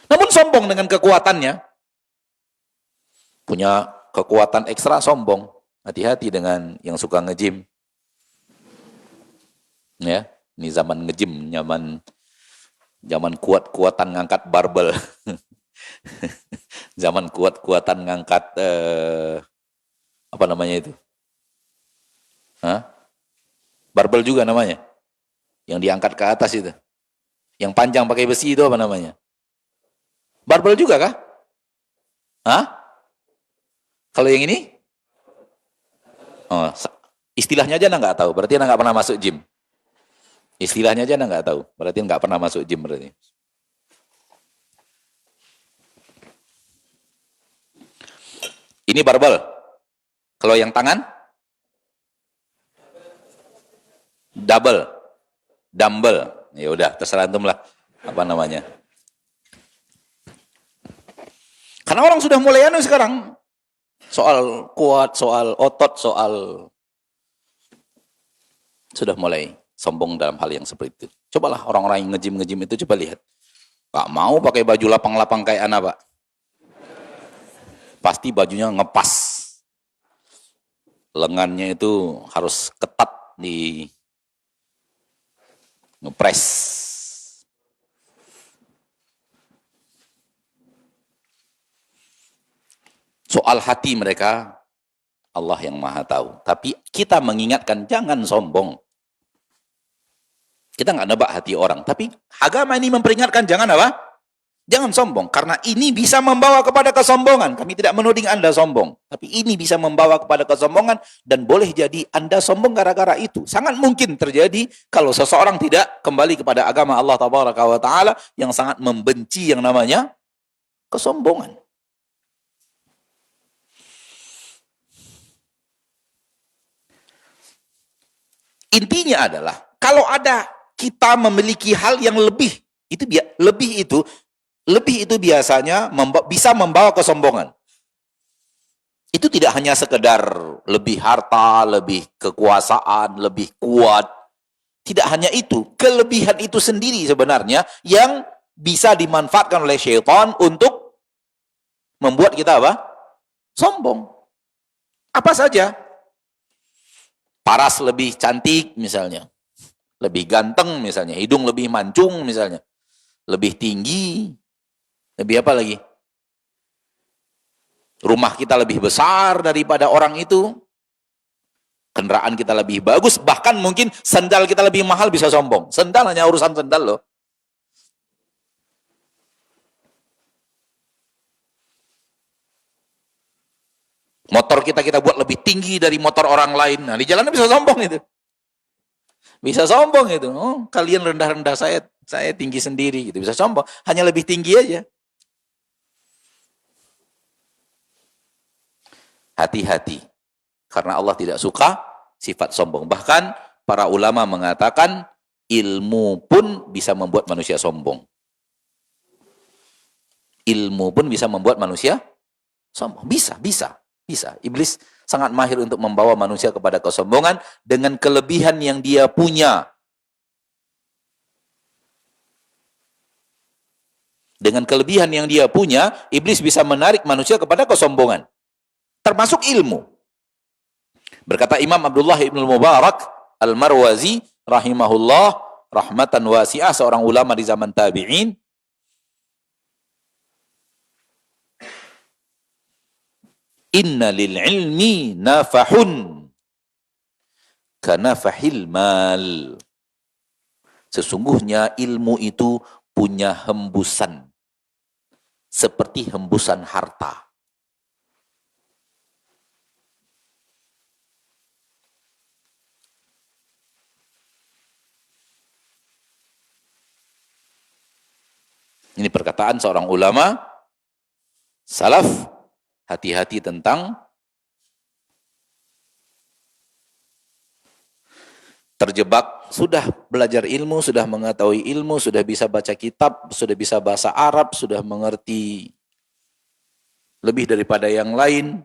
Namun sombong dengan kekuatannya. Punya kekuatan ekstra, sombong. Hati-hati dengan yang suka nge-gym. Ya, ini zaman nge-gym, zaman kuat-kuatan ngangkat barbel. Zaman kuat-kuatan ngangkat apa namanya itu? Barbel juga namanya. Yang diangkat ke atas itu. Yang panjang pakai besi itu apa namanya? Barbel juga kah? Hah? Kalau yang ini? Oh, istilahnya aja Anda nggak tahu. Berarti Anda nggak pernah masuk gym. Istilahnya aja Anda nggak tahu. Berarti nggak pernah masuk gym berarti. Ini barbel. Kalau yang tangan? Double. Dumbbell. Ya udah, terserah antum lah apa namanya. Karena orang sudah mulai anu sekarang. Soal kuat, soal otot, soal sudah mulai sombong dalam hal yang seperti itu. Cobalah orang-orang yang nge-gym itu coba lihat. Gak mau pakai baju lapang-lapang kayak anak, Pak. Pasti bajunya ngepas. Lengannya itu harus ketat di ngepres. Soal hati mereka, Allah yang maha tahu. Tapi kita mengingatkan, jangan sombong. Kita nggak nebak hati orang. Tapi agama ini memperingatkan, jangan apa? Jangan sombong. Karena ini bisa membawa kepada kesombongan. Kami tidak menuding Anda sombong. Tapi ini bisa membawa kepada kesombongan. Dan boleh jadi Anda sombong gara-gara itu. Sangat mungkin terjadi kalau seseorang tidak kembali kepada agama Allah Ta'ala yang sangat membenci yang namanya kesombongan. Intinya adalah, kalau ada kita memiliki hal yang lebih itu biasanya bisa membawa kesombongan. Itu tidak hanya sekedar lebih harta, lebih kekuasaan, lebih kuat. Tidak hanya itu, kelebihan itu sendiri sebenarnya yang bisa dimanfaatkan oleh syaitan untuk membuat kita apa? Sombong. Apa saja? Paras lebih cantik misalnya. Lebih ganteng misalnya. Hidung lebih mancung misalnya. Lebih tinggi. Lebih apa lagi? Rumah kita lebih besar daripada orang itu. Kendaraan kita lebih bagus. Bahkan mungkin sendal kita lebih mahal bisa sombong. Sendal hanya urusan sendal loh. Motor kita buat lebih tinggi dari motor orang lain. Nah, di jalanan bisa sombong itu. Bisa sombong itu. Oh, kalian rendah-rendah, saya tinggi sendiri gitu. Bisa sombong. Hanya lebih tinggi aja. Hati-hati. Karena Allah tidak suka sifat sombong. Bahkan para ulama mengatakan ilmu pun bisa membuat manusia sombong. Ilmu pun bisa membuat manusia sombong. Bisa. Iblis sangat mahir untuk membawa manusia kepada kesombongan dengan kelebihan yang dia punya. Dengan kelebihan yang dia punya, iblis bisa menarik manusia kepada kesombongan. Termasuk ilmu. Berkata Imam Abdullah ibn Mubarak al-Marwazi rahimahullah rahmatan wasi'ah, seorang ulama di zaman tabi'in, inna lil ilmi nafahun kanafahil mal. Sesungguhnya ilmu itu punya hembusan seperti hembusan harta. Ini perkataan seorang ulama salaf. Hati-hati tentang terjebak, sudah belajar ilmu, sudah mengetahui ilmu, sudah bisa baca kitab, sudah bisa bahasa Arab, sudah mengerti lebih daripada yang lain.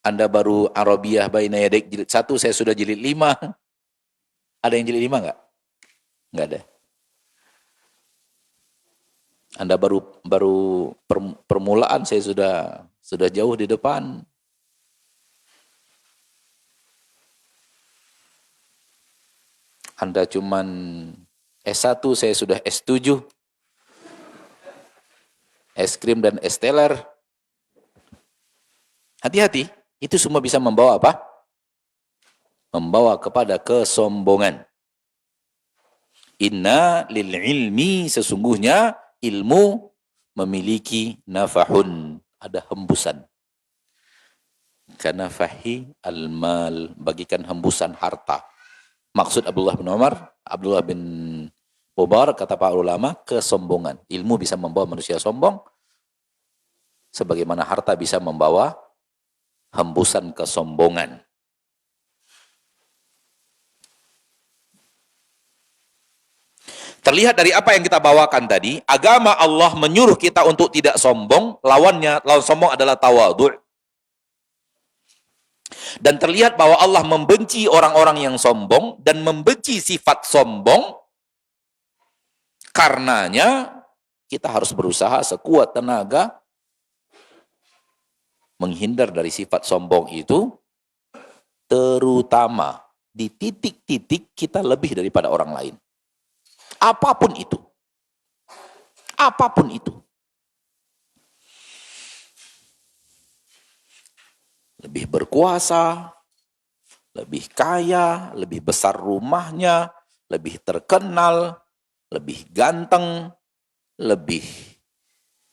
Anda baru Arabiyah Baina Yadik jilid 1, saya sudah jilid 5. Ada yang jilid 5 enggak? Enggak ada. Anda baru permulaan, saya sudah jauh di depan. Anda cuman S1, saya sudah S7. Es krim dan es teler. Hati-hati, itu semua bisa membawa apa? Membawa kepada kesombongan. Inna lil ilmi, sesungguhnya ilmu memiliki nafahun, ada hembusan. Kanafahi al-mal, bagikan hembusan harta. Maksud Abdullah bin Mubarak, kata para ulama, kesombongan. Ilmu bisa membawa manusia sombong, sebagaimana harta bisa membawa hembusan kesombongan. Terlihat dari apa yang kita bawakan tadi, agama Allah menyuruh kita untuk tidak sombong, lawan sombong adalah tawadhu'. Dan terlihat bahwa Allah membenci orang-orang yang sombong dan membenci sifat sombong. Karenanya kita harus berusaha sekuat tenaga menghindar dari sifat sombong itu, terutama di titik-titik kita lebih daripada orang lain. Apapun itu. Apapun itu. Lebih berkuasa, lebih kaya, lebih besar rumahnya, lebih terkenal, lebih ganteng, lebih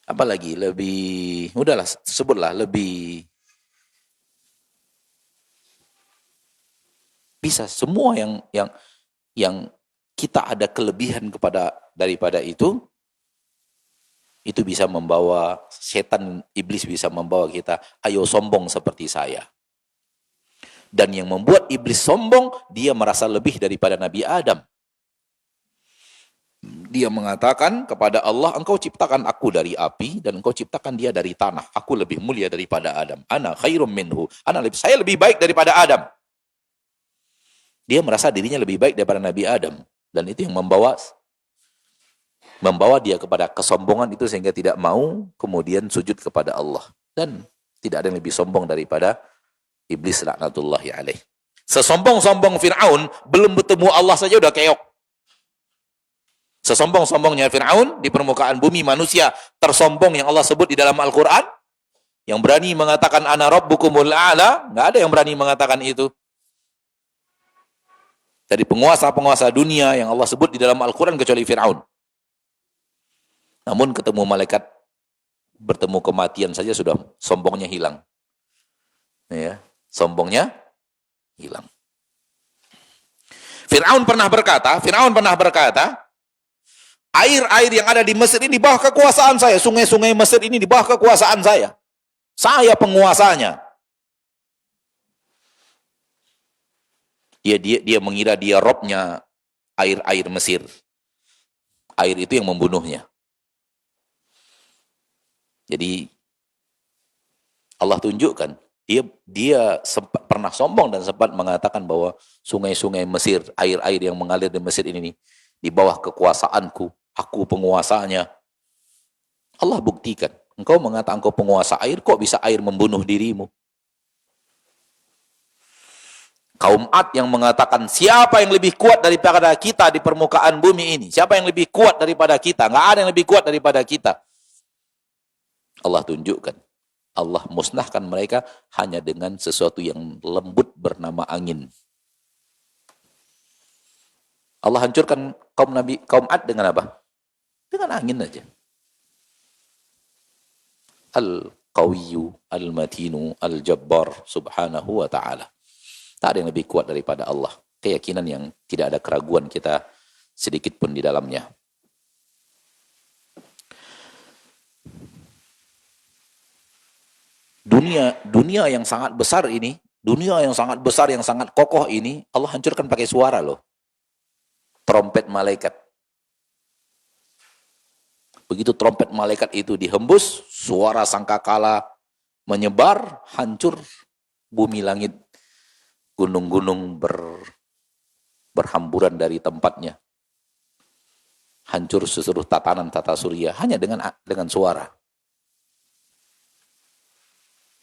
apa lagi? Lebih, udahlah sebutlah, lebih bisa semua yang kita ada kelebihan daripada itu bisa membawa setan, iblis bisa membawa kita, ayo sombong seperti saya. Dan yang membuat iblis sombong, dia merasa lebih daripada Nabi Adam. Dia mengatakan kepada Allah, engkau ciptakan aku dari api dan engkau ciptakan dia dari tanah. Aku lebih mulia daripada Adam. Ana khairum minhu. Saya lebih baik daripada Adam. Dia merasa dirinya lebih baik daripada Nabi Adam. Dan itu yang membawa dia kepada kesombongan itu, sehingga tidak mau kemudian sujud kepada Allah. Dan tidak ada yang lebih sombong daripada iblis laknatullahi alaih. Sesombong-sombong Fir'aun, belum bertemu Allah saja udah keok. Sesombong-sombongnya Fir'aun di permukaan bumi, manusia tersombong yang Allah sebut di dalam Al-Quran, yang berani mengatakan ana rabbukumul a'la, nggak ada yang berani mengatakan itu. Dari penguasa-penguasa dunia yang Allah sebut di dalam Al-Quran kecuali Fir'aun. Namun ketemu malaikat, bertemu kematian saja sudah sombongnya hilang. Ya, sombongnya hilang. Fir'aun pernah berkata, air-air yang ada di Mesir ini di bawah kekuasaan saya, sungai-sungai Mesir ini di bawah kekuasaan saya. Saya penguasanya. Dia mengira dia robnya air-air Mesir. Air itu yang membunuhnya. Jadi Allah tunjukkan, dia sempat pernah sombong dan sempat mengatakan bahwa sungai-sungai Mesir, air-air yang mengalir di Mesir ini di bawah kekuasaanku, aku penguasanya. Allah buktikan, engkau mengatakan engkau penguasa air, kok bisa air membunuh dirimu? Kaum Ad yang mengatakan, siapa yang lebih kuat daripada kita di permukaan bumi ini? Siapa yang lebih kuat daripada kita? Nggak ada yang lebih kuat daripada kita. Allah tunjukkan. Allah musnahkan mereka hanya dengan sesuatu yang lembut bernama angin. Allah hancurkan kaum Ad dengan apa? Dengan angin aja. Al-Qawiyyu, Al-Matinu, Al-Jabbar, subhanahu wa ta'ala. Tak ada yang lebih kuat daripada Allah. Keyakinan yang tidak ada keraguan kita sedikit pun di dalamnya. Dunia yang sangat besar ini, dunia yang sangat besar, yang sangat kokoh ini, Allah hancurkan pakai suara loh. Trompet malaikat. Begitu trompet malaikat itu dihembus, suara sangkakala menyebar, hancur bumi langit. Gunung-gunung berhamburan dari tempatnya. Hancur seluruh tatanan tata surya hanya dengan suara.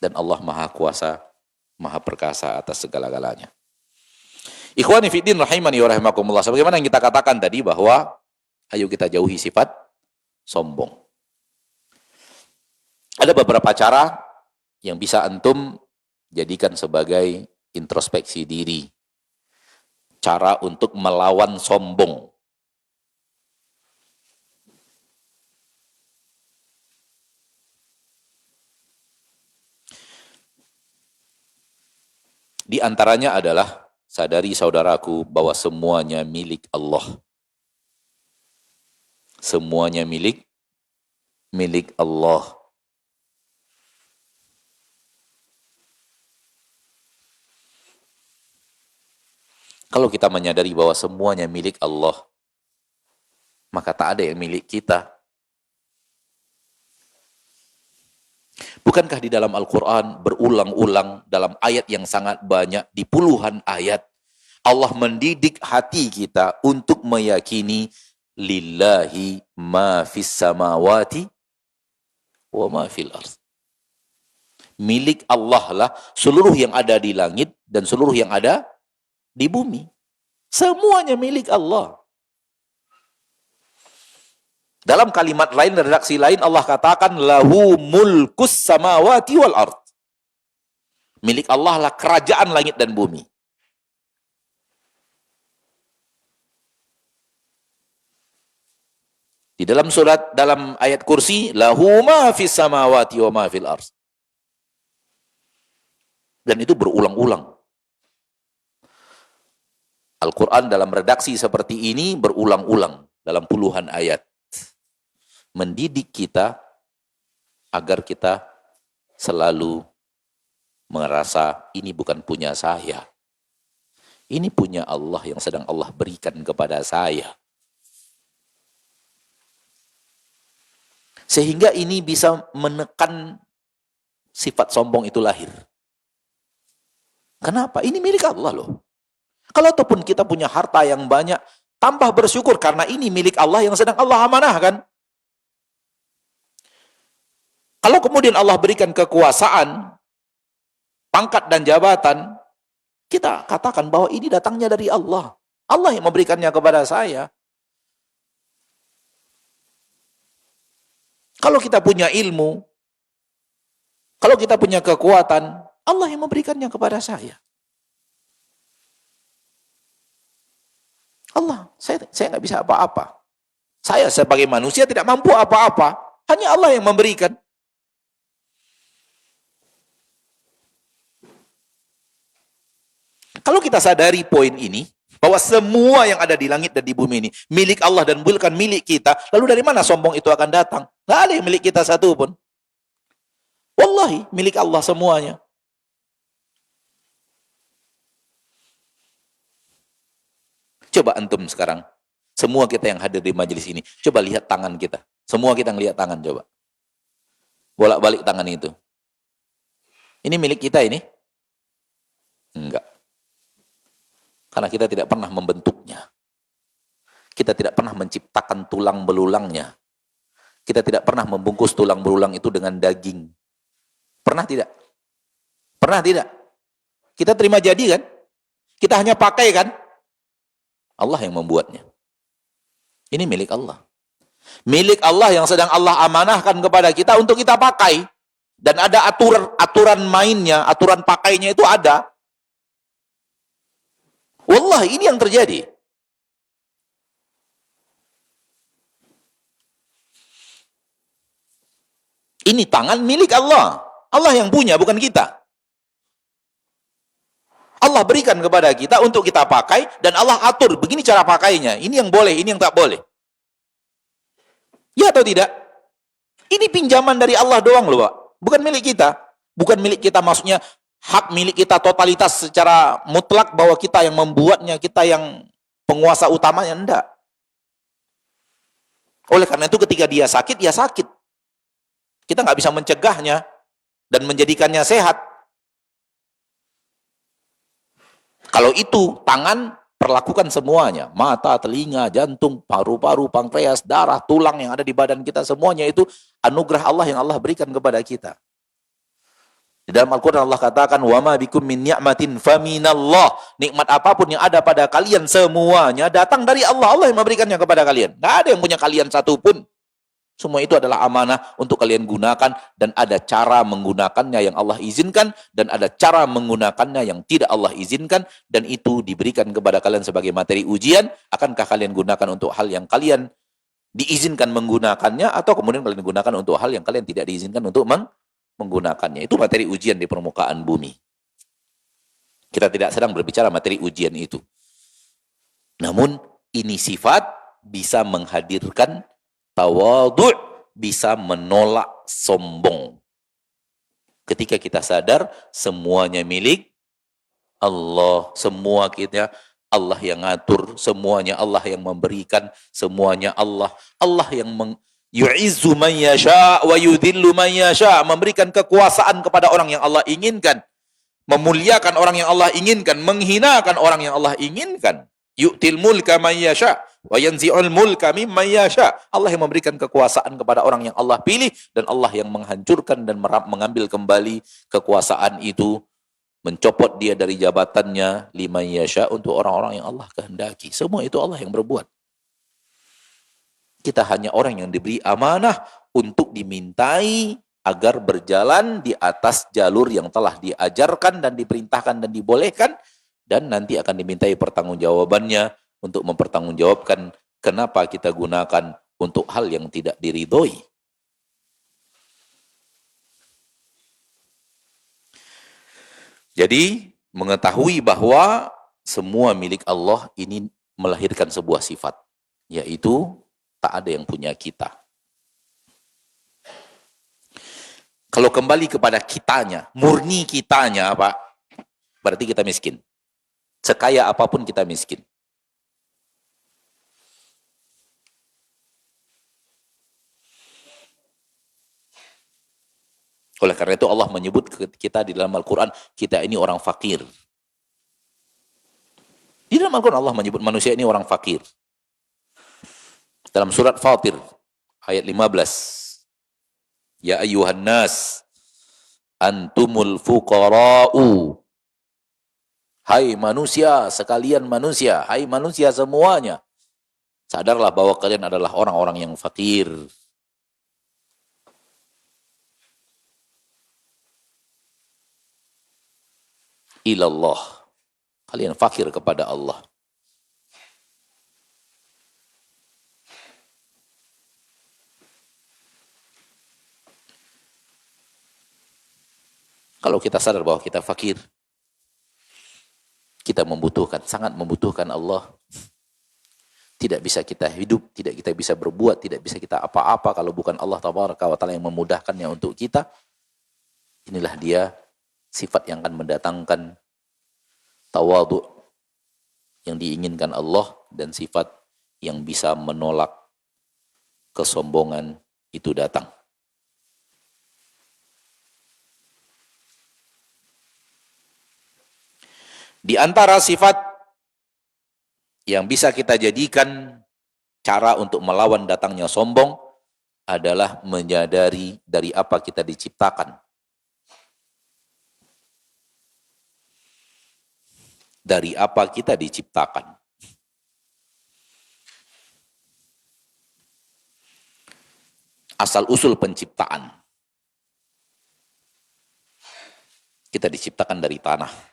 Dan Allah Maha Kuasa, Maha Perkasa atas segala-galanya. Ikhwani fiddin rahimani wa rahimakumullah. Sebagaimana yang kita katakan tadi bahwa ayo kita jauhi sifat sombong. Ada beberapa cara yang bisa antum jadikan sebagai introspeksi diri. Cara untuk melawan sombong. Di antaranya adalah, sadari saudaraku bahwa semuanya milik Allah. Semuanya milik Allah. Kalau kita menyadari bahwa semuanya milik Allah, maka tak ada yang milik kita. Bukankah di dalam Al-Quran berulang-ulang dalam ayat yang sangat banyak, di puluhan ayat, Allah mendidik hati kita untuk meyakini lillahi ma fis samawati wa ma fil ardh. Milik Allah lah seluruh yang ada di langit dan seluruh yang ada di bumi. Semuanya milik Allah. Dalam kalimat lain, redaksi lain, Allah katakan lahu mulkus samawati wal ard. Milik Allah lah kerajaan langit dan bumi. Di dalam dalam ayat kursi, lahu ma fis samawati wa ma fil ard. Dan itu berulang-ulang. Al-Quran dalam redaksi seperti ini berulang-ulang dalam puluhan ayat. Mendidik kita agar kita selalu merasa ini bukan punya saya. Ini punya Allah yang sedang Allah berikan kepada saya. Sehingga ini bisa menekan sifat sombong itu lahir. Kenapa? Ini milik Allah loh. Kalau ataupun kita punya harta yang banyak, tambah bersyukur karena ini milik Allah yang sedang Allah amanahkan. Kalau kemudian Allah berikan kekuasaan, pangkat dan jabatan, kita katakan bahwa ini datangnya dari Allah. Allah yang memberikannya kepada saya. Kalau kita punya ilmu, kalau kita punya kekuatan, Allah yang memberikannya kepada saya. Allah, saya nggak bisa apa-apa. Saya sebagai manusia tidak mampu apa-apa. Hanya Allah yang memberikan. Kalau kita sadari poin ini, bahwa semua yang ada di langit dan di bumi ini milik Allah dan bukan milik kita, lalu dari mana sombong itu akan datang? Nggak ada yang milik kita satu pun. Wallahi, milik Allah semuanya. Coba antum sekarang, semua kita yang hadir di majelis ini, coba lihat tangan kita. Semua kita ngelihat tangan, coba. Bolak-balik tangan itu. Ini milik kita ini? Enggak. Karena kita tidak pernah membentuknya. Kita tidak pernah menciptakan tulang belulangnya. Kita tidak pernah membungkus tulang belulang itu dengan daging. Pernah tidak? Pernah tidak? Kita terima jadi kan? Kita hanya pakai kan? Allah yang membuatnya. Ini milik Allah. Milik Allah yang sedang Allah amanahkan kepada kita untuk kita pakai. Dan ada aturan mainnya, aturan pakainya itu ada. Wallahi, ini yang terjadi. Ini tangan milik Allah. Allah yang punya, bukan kita. Allah berikan kepada kita untuk kita pakai, dan Allah atur, begini cara pakainya. Ini yang boleh, ini yang tak boleh. Ya atau tidak? Ini pinjaman dari Allah doang loh, Pak. Bukan milik kita. Bukan milik kita, maksudnya hak milik kita totalitas secara mutlak bahwa kita yang membuatnya, kita yang penguasa utamanya, enggak. Oleh karena itu ketika dia sakit, ya sakit. Kita nggak bisa mencegahnya dan menjadikannya sehat. Kalau itu tangan, perlakukan semuanya. Mata, telinga, jantung, paru-paru, pankreas, darah, tulang yang ada di badan kita, semuanya itu anugerah Allah yang Allah berikan kepada kita. Di dalam Al-Quran Allah katakan, وَمَا بِكُم مِّن نِعْمَةٍ فَمِنَ اللَّهِ. Nikmat apapun yang ada pada kalian, semuanya datang dari Allah. Allah yang memberikannya kepada kalian. Nggak ada yang punya kalian satupun. Semua itu adalah amanah untuk kalian gunakan, dan ada cara menggunakannya yang Allah izinkan, dan ada cara menggunakannya yang tidak Allah izinkan, dan itu diberikan kepada kalian sebagai materi ujian. Akankah kalian gunakan untuk hal yang kalian diizinkan menggunakannya, atau kemudian kalian gunakan untuk hal yang kalian tidak diizinkan untuk menggunakannya. Itu materi ujian di permukaan bumi. Kita tidak sedang berbicara materi ujian itu. Namun ini sifat bisa menghadirkan tawadhu', bisa menolak sombong. Ketika kita sadar semuanya milik Allah, semua kita Allah yang ngatur, semuanya Allah yang memberikan, semuanya Allah. Allah yang yu'izzu man yasha' wa yudhillu man yasha', memberikan kekuasaan kepada orang yang Allah inginkan, memuliakan orang yang Allah inginkan, menghinakan orang yang Allah inginkan. Yu'til mulka man yasha' wa yanzi'ul mulka mimman yasha'. Allah yang memberikan kekuasaan kepada orang yang Allah pilih, dan Allah yang menghancurkan dan mengambil kembali kekuasaan itu, mencopot dia dari jabatannya, liman yasha', untuk orang-orang yang Allah kehendaki. Semua itu Allah yang berbuat. Kita hanya orang yang diberi amanah untuk dimintai agar berjalan di atas jalur yang telah diajarkan dan diperintahkan dan dibolehkan, dan nanti akan dimintai pertanggungjawabannya untuk mempertanggungjawabkan kenapa kita gunakan untuk hal yang tidak diridhoi. Jadi, mengetahui bahwa semua milik Allah ini melahirkan sebuah sifat, yaitu tak ada yang punya kita. Kalau kembali kepada kitanya, murni kitanya, Pak, berarti kita miskin. Sekaya apapun kita miskin. Oleh karena itu Allah menyebut kita di dalam Al-Quran, kita ini orang fakir. Di dalam Al-Quran Allah menyebut manusia ini orang fakir. Dalam surat Fatir, ayat 15. Ya ayyuhan nas, antumul fuqara'u. Hai manusia, sekalian manusia, hai manusia semuanya. Sadarlah bahwa kalian adalah orang-orang yang fakir. Ilallah. Kalian fakir kepada Allah. Kalau kita sadar bahwa kita fakir, kita membutuhkan, sangat membutuhkan Allah. Tidak bisa kita hidup, tidak kita bisa berbuat, tidak bisa kita apa-apa kalau bukan Allah Tabaraka wa Ta'ala yang memudahkannya untuk kita. Inilah dia sifat yang akan mendatangkan tawadhu yang diinginkan Allah, dan sifat yang bisa menolak kesombongan itu datang. Di antara sifat yang bisa kita jadikan cara untuk melawan datangnya sombong adalah menyadari dari apa kita diciptakan. Dari apa kita diciptakan. Asal-usul penciptaan. Kita diciptakan dari tanah.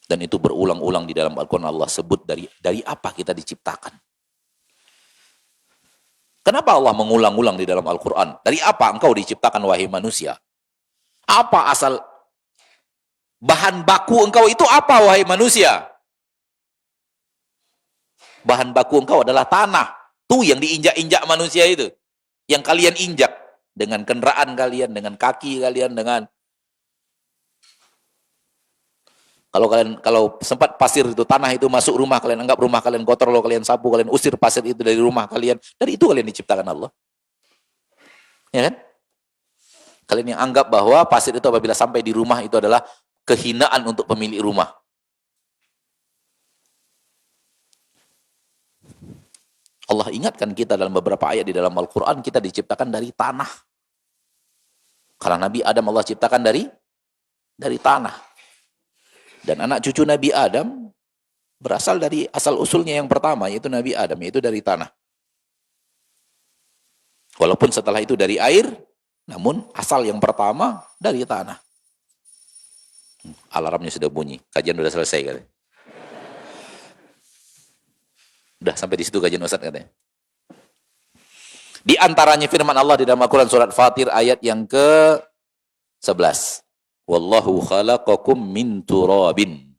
Dan itu berulang-ulang di dalam Al-Quran Allah sebut dari apa kita diciptakan. Kenapa Allah mengulang-ulang di dalam Al-Quran? Dari apa engkau diciptakan wahai manusia? Apa asal bahan baku engkau itu apa wahai manusia? Bahan baku engkau adalah tanah. Tuh yang diinjak-injak manusia itu. Yang kalian injak dengan kendaraan kalian, dengan kaki kalian, dengan kalau sempat pasir itu, tanah itu masuk rumah kalian, anggap rumah kalian kotor, lo kalian sapu, kalian usir pasir itu dari rumah kalian, dari itu kalian diciptakan Allah. Ya kan? Kalian yang anggap bahwa pasir itu apabila sampai di rumah itu adalah kehinaan untuk pemilik rumah. Allah ingatkan kita dalam beberapa ayat di dalam Al-Quran, kita diciptakan dari tanah. Karena Nabi Adam Allah ciptakan dari tanah. Dan anak cucu Nabi Adam berasal dari asal usulnya yang pertama, yaitu Nabi Adam, yaitu dari tanah. Walaupun setelah itu dari air, namun asal yang pertama dari tanah. Alarmnya sudah bunyi, kajian sudah selesai katanya. Udah sampai di situ kajian Ustaz katanya. Di antaranya firman Allah di dalam Al-Quran surat Fatir ayat yang ke-11. Wallahu khalaqakum min turabin.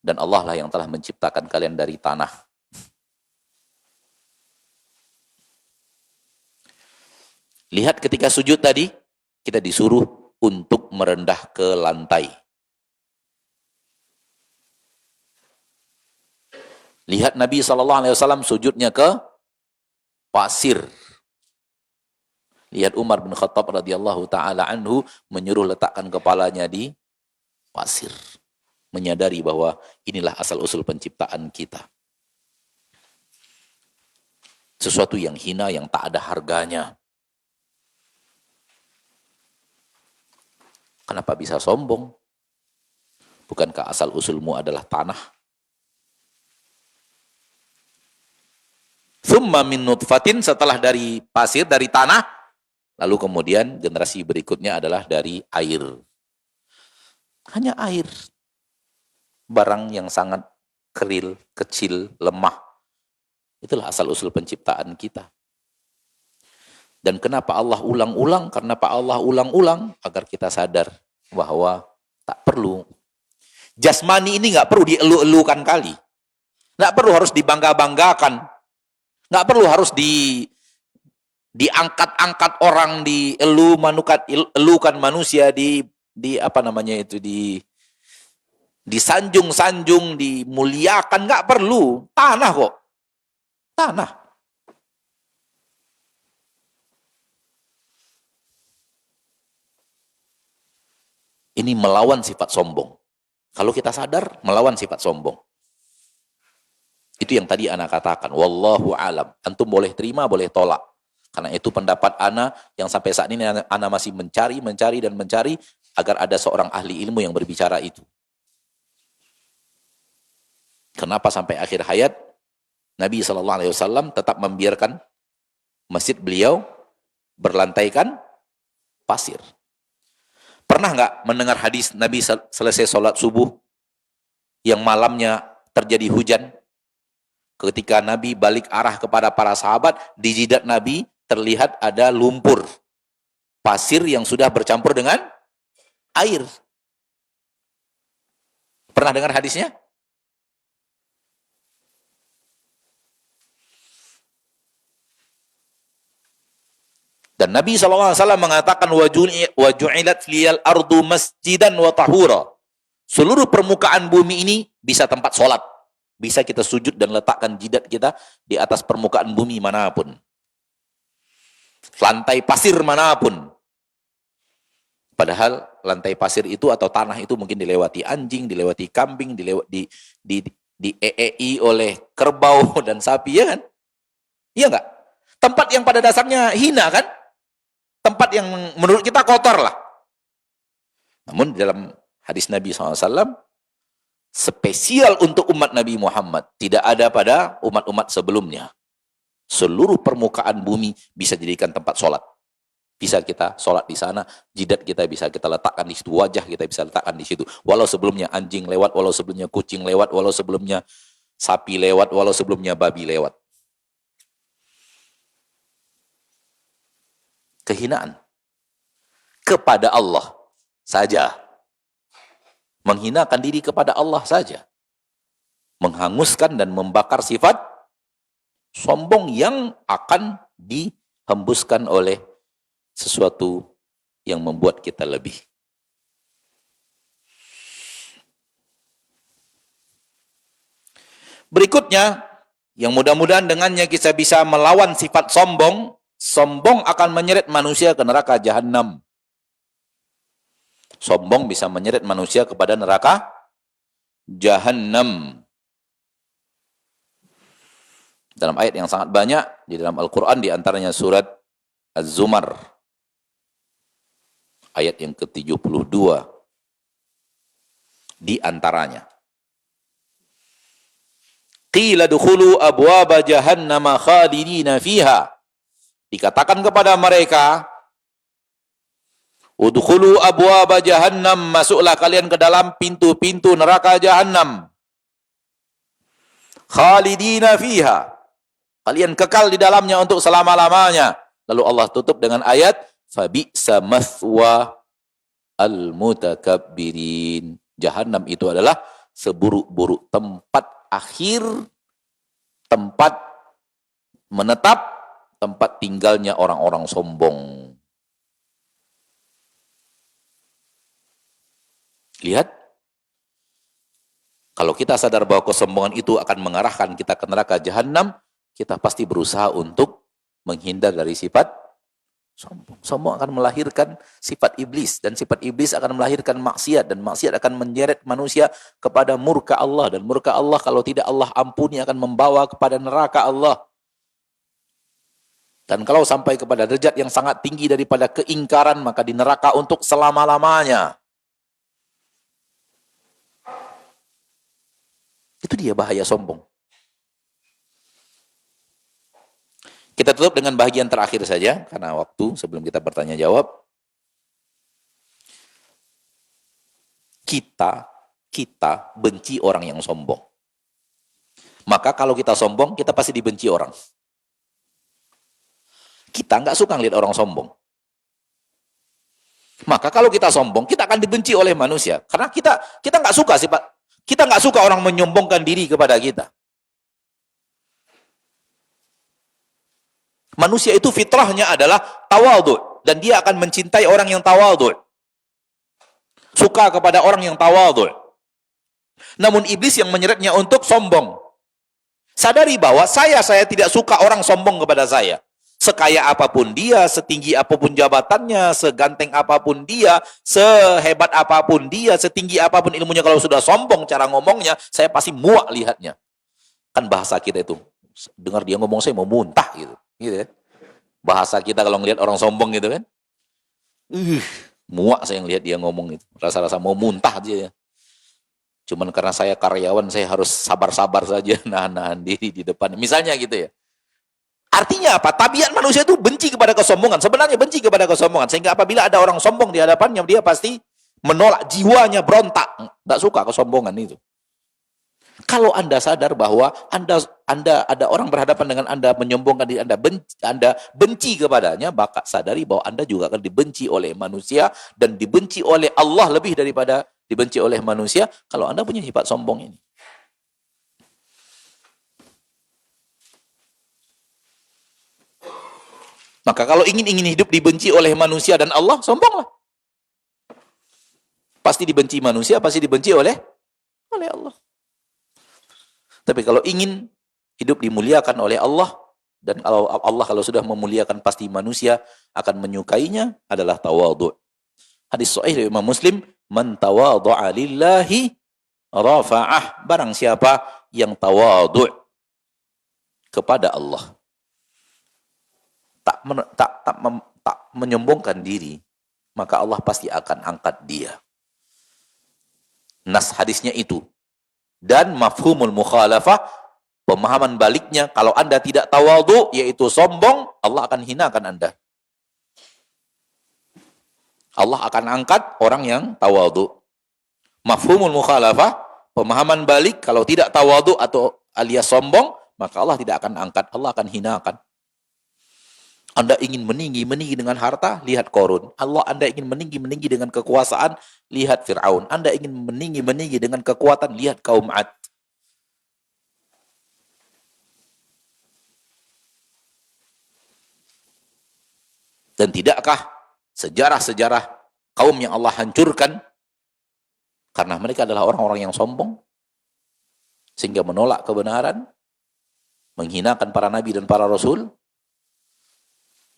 Dan Allah lah yang telah menciptakan kalian dari tanah. Lihat ketika sujud tadi, kita disuruh untuk merendah ke lantai. Lihat Nabi SAW sujudnya ke pasir. Lihat Umar bin Khattab radhiyallahu ta'ala anhu menyuruh letakkan kepalanya di pasir. Menyadari bahwa inilah asal-usul penciptaan kita. Sesuatu yang hina, yang tak ada harganya. Kenapa bisa sombong? Bukankah asal-usulmu adalah tanah? Thumma min nutfatin, setelah dari pasir, dari tanah, lalu kemudian generasi berikutnya adalah dari air. Hanya air. Barang yang sangat keril, kecil, lemah. Itulah asal-usul penciptaan kita. Dan kenapa Allah ulang-ulang? Karena Allah ulang-ulang agar kita sadar bahwa tak perlu. Jasmani ini nggak perlu dielu-elukan kali. Nggak perlu harus dibangga-banggakan. Nggak perlu harus diangkat-angkat orang, elukan manusia, apa namanya itu, disanjung-sanjung, dimuliakan, nggak perlu. Tanah kok. Tanah. Ini melawan sifat sombong. Kalau kita sadar, melawan sifat sombong. Itu yang tadi ana katakan. Wallahu alam. Antum boleh terima, boleh tolak. Karena itu pendapat ana yang sampai saat ini ana masih mencari agar ada seorang ahli ilmu yang berbicara itu. Kenapa sampai akhir hayat Nabi SAW tetap membiarkan masjid beliau berlantaikan pasir? Pernah nggak mendengar hadis Nabi selesai sholat subuh yang malamnya terjadi hujan? Ketika Nabi balik arah kepada para sahabat, di jidat Nabi terlihat ada lumpur. Pasir yang sudah bercampur dengan air. Pernah dengar hadisnya? Dan Nabi SAW mengatakan, وَجُعِلَتْ لِيَ الْأَرْضُ مَسْجِدًا وَطَهُورًا. Seluruh permukaan bumi ini bisa tempat sholat. Bisa kita sujud dan letakkan jidat kita di atas permukaan bumi manapun. Lantai pasir manapun. Padahal lantai pasir itu atau tanah itu mungkin dilewati anjing, dilewati kambing, dieei oleh kerbau dan sapi, ya kan? Iya enggak? Tempat yang pada dasarnya hina kan? Tempat yang menurut kita kotor lah. Namun dalam hadis Nabi SAW, spesial untuk umat Nabi Muhammad. Tidak ada pada umat-umat sebelumnya. Seluruh permukaan bumi bisa dijadikan tempat sholat. Bisa kita sholat di sana, jidat kita bisa kita letakkan di situ, wajah kita bisa letakkan di situ. Walau sebelumnya anjing lewat, walau sebelumnya kucing lewat, walau sebelumnya sapi lewat, walau sebelumnya babi lewat. Kehinaan kepada Allah saja. Menghinakan diri kepada Allah saja. Menghanguskan dan membakar sifat sombong yang akan dihembuskan oleh sesuatu yang membuat kita lebih. Berikutnya, yang mudah-mudahan dengannya kita bisa melawan sifat sombong. Sombong akan menyeret manusia ke neraka Jahannam. Sombong bisa menyeret manusia kepada neraka Jahannam. Dalam ayat yang sangat banyak di dalam Al-Quran, di antaranya surat Az-Zumar, ayat yang ke-72. Di antaranya, Qila dukhulu abwaba jahannama khalidina fiha. Dikatakan kepada mereka, udkhulu abwaba jahannam, masuklah kalian ke dalam pintu-pintu neraka Jahannam. Khalidina fiha, kalian kekal di dalamnya untuk selama-lamanya. Lalu Allah tutup dengan ayat, fabi'sa mathwa al-mutakabbirin. Jahannam itu adalah seburuk-buruk tempat akhir, tempat menetap, tempat tinggalnya orang-orang sombong. Lihat, kalau kita sadar bahwa kesombongan itu akan mengarahkan kita ke neraka Jahannam, kita pasti berusaha untuk menghindar dari sifat sombong. Sombong akan melahirkan sifat iblis, dan sifat iblis akan melahirkan maksiat, dan maksiat akan menyeret manusia kepada murka Allah, dan murka Allah kalau tidak Allah ampuni akan membawa kepada neraka Allah. Dan kalau sampai kepada derajat yang sangat tinggi daripada keingkaran, maka di neraka untuk selama-lamanya. Itu dia bahaya sombong. Kita tutup dengan bahagian terakhir saja, karena waktu sebelum kita bertanya jawab. Kita benci orang yang sombong. Maka kalau kita sombong, kita pasti dibenci orang. Kita nggak suka ngeliat orang sombong. Maka kalau kita sombong, kita akan dibenci oleh manusia. Karena kita nggak suka sifat. Kita nggak suka orang menyombongkan diri kepada kita. Manusia itu fitrahnya adalah tawadhu, dan dia akan mencintai orang yang tawadhu. Suka kepada orang yang tawadhu. Namun iblis yang menyeretnya untuk sombong. Sadari bahwa saya tidak suka orang sombong kepada saya. Sekaya apapun dia, setinggi apapun jabatannya, seganteng apapun dia, sehebat apapun dia, setinggi apapun ilmunya, kalau sudah sombong cara ngomongnya, saya pasti muak lihatnya. Kan bahasa kita itu, dengar dia ngomong saya mau muntah gitu. Gitu kan? Bahasa kita kalau ngelihat orang sombong gitu kan. Muak saya ngelihat dia ngomong itu. Rasa-rasa mau muntah aja ya. Cuman karena saya karyawan, saya harus sabar-sabar saja nahan-nahan diri di depan. Misalnya gitu ya. Artinya apa? Tabiat manusia itu benci kepada kesombongan. Sebenarnya benci kepada kesombongan. Sehingga apabila ada orang sombong di hadapannya, dia pasti menolak, jiwanya berontak. Nggak suka kesombongan itu. Kalau Anda sadar bahwa Anda ada orang berhadapan dengan Anda, menyombongkan diri Anda benci kepadanya, maka sadari bahwa Anda juga akan dibenci oleh manusia, dan dibenci oleh Allah lebih daripada dibenci oleh manusia kalau Anda punya sifat sombong ini. Maka kalau ingin hidup dibenci oleh manusia dan Allah, sombonglah. Pasti dibenci manusia, pasti dibenci oleh Allah. Tapi kalau ingin hidup dimuliakan oleh Allah, dan Allah kalau sudah memuliakan, pasti manusia akan menyukainya, adalah tawadhu. Hadis sahih dari Imam Muslim, man tawadhu'a lillahi rafa'ah. Barang siapa yang tawadhu kepada Allah, tak menyombongkan diri, maka Allah pasti akan angkat dia. Nas hadisnya itu. Dan mafhumul mukhalafah, pemahaman baliknya, kalau Anda tidak tawadhu, yaitu sombong, Allah akan hinakan Anda. Allah akan angkat orang yang tawadhu. Mafhumul mukhalafah, pemahaman balik, kalau tidak tawadhu atau alias sombong, maka Allah tidak akan angkat, Allah akan hinakan. Anda ingin meninggi dengan harta, lihat Qarun. Anda ingin meninggi dengan kekuasaan, lihat Fir'aun. Anda ingin meninggi dengan kekuatan, lihat kaum Ad. Dan tidakkah sejarah-sejarah kaum yang Allah hancurkan karena mereka adalah orang-orang yang sombong, sehingga menolak kebenaran, menghinakan para nabi dan para rasul,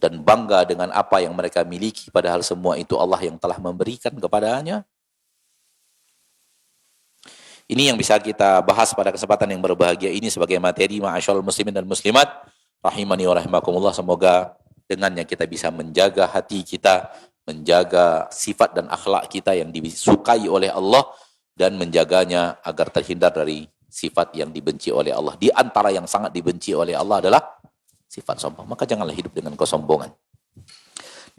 dan bangga dengan apa yang mereka miliki, padahal semua itu Allah yang telah memberikan kepadanya. Ini yang bisa kita bahas pada kesempatan yang berbahagia ini sebagai materi ma'asyarul muslimin dan muslimat rahimani wa rahimakumullah. Semoga dengannya kita bisa menjaga hati kita, menjaga sifat dan akhlak kita yang disukai oleh Allah, dan menjaganya agar terhindar dari sifat yang dibenci oleh Allah. Di antara yang sangat dibenci oleh Allah adalah sifat sombong. Maka janganlah hidup dengan kesombongan.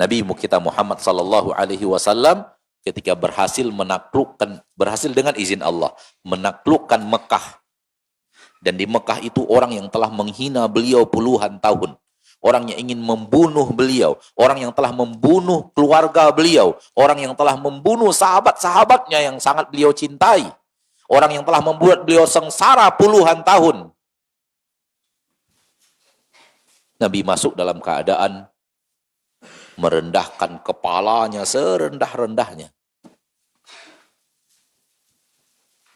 Nabi kita Muhammad sallallahu alaihi wasallam ketika berhasil dengan izin Allah menaklukkan Mekah, dan di Mekah itu orang yang telah menghina beliau puluhan tahun, orang yang ingin membunuh beliau, orang yang telah membunuh keluarga beliau, orang yang telah membunuh sahabat-sahabatnya yang sangat beliau cintai, orang yang telah membuat beliau sengsara puluhan tahun. Nabi masuk dalam keadaan merendahkan kepalanya serendah-rendahnya.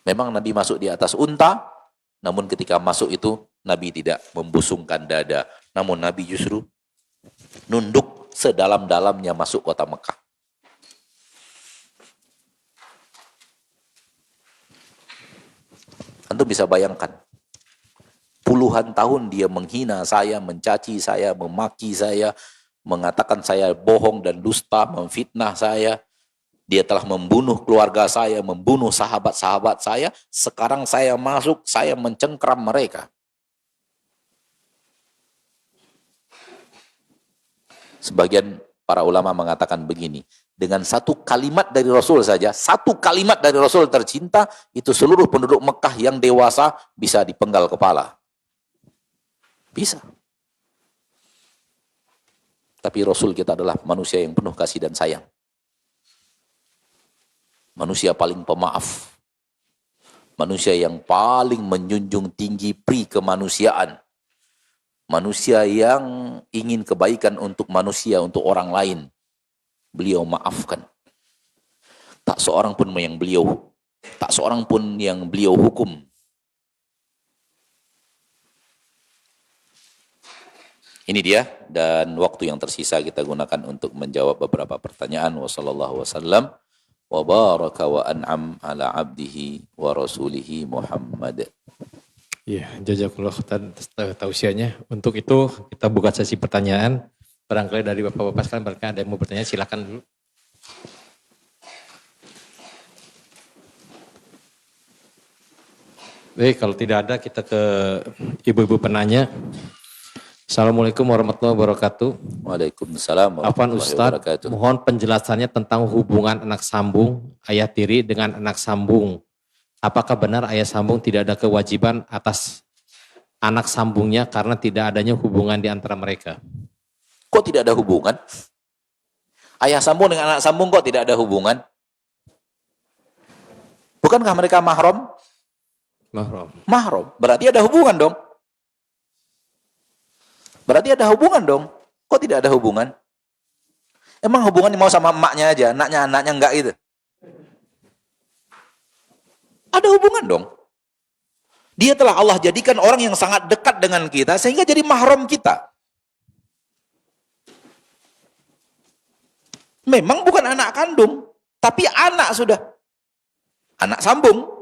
Memang Nabi masuk di atas unta, namun ketika masuk itu Nabi tidak membusungkan dada, namun Nabi justru nunduk sedalam-dalamnya masuk kota Mekah. Antum bisa bayangkan, puluhan tahun dia menghina saya, mencaci saya, memaki saya, mengatakan saya bohong dan dusta, memfitnah saya. Dia telah membunuh keluarga saya, membunuh sahabat-sahabat saya. Sekarang saya masuk, saya mencengkram mereka. Sebagian para ulama mengatakan begini, dengan satu kalimat dari Rasul saja, satu kalimat dari Rasul tercinta, itu seluruh penduduk Mekah yang dewasa bisa dipenggal kepala. Bisa. Tapi Rasul kita adalah manusia yang penuh kasih dan sayang. Manusia paling pemaaf. Manusia yang paling menjunjung tinggi pri kemanusiaan. Manusia yang ingin kebaikan untuk manusia, untuk orang lain. Beliau maafkan. Tak seorang pun yang beliau hukum. Ini dia, dan waktu yang tersisa kita gunakan untuk menjawab beberapa pertanyaan. Wassallallahu wasallam wa baraka wa an'am ala abdihi wa rasulihi Muhammad. Ya, jazakallah atas tausiahnya. Untuk itu kita buka sesi pertanyaan. Barangkali dari bapak-bapak sekalian, barangkali ada yang mau bertanya, silakan dulu. Baik, kalau tidak ada kita ke ibu-ibu penanya. Assalamualaikum warahmatullahi wabarakatuh. Waalaikumsalam Afwan warahmatullahi Ustaz, wabarakatuh. mohon penjelasannya tentang hubungan anak sambung, ayah tiri dengan anak sambung. Apakah benar ayah sambung tidak ada kewajiban atas anak sambungnya karena tidak adanya hubungan di antara mereka? Kok tidak ada hubungan? Ayah sambung dengan anak sambung kok tidak ada hubungan? Bukankah mereka mahram? Mahram. Mahram. Berarti ada hubungan dong. Kok tidak ada hubungan? Emang hubungan mau sama emaknya aja, anaknya enggak gitu? Ada hubungan dong. Dia telah Allah jadikan orang yang sangat dekat dengan kita sehingga jadi mahram kita. Memang bukan anak kandung, tapi anak sudah. Anak sambung.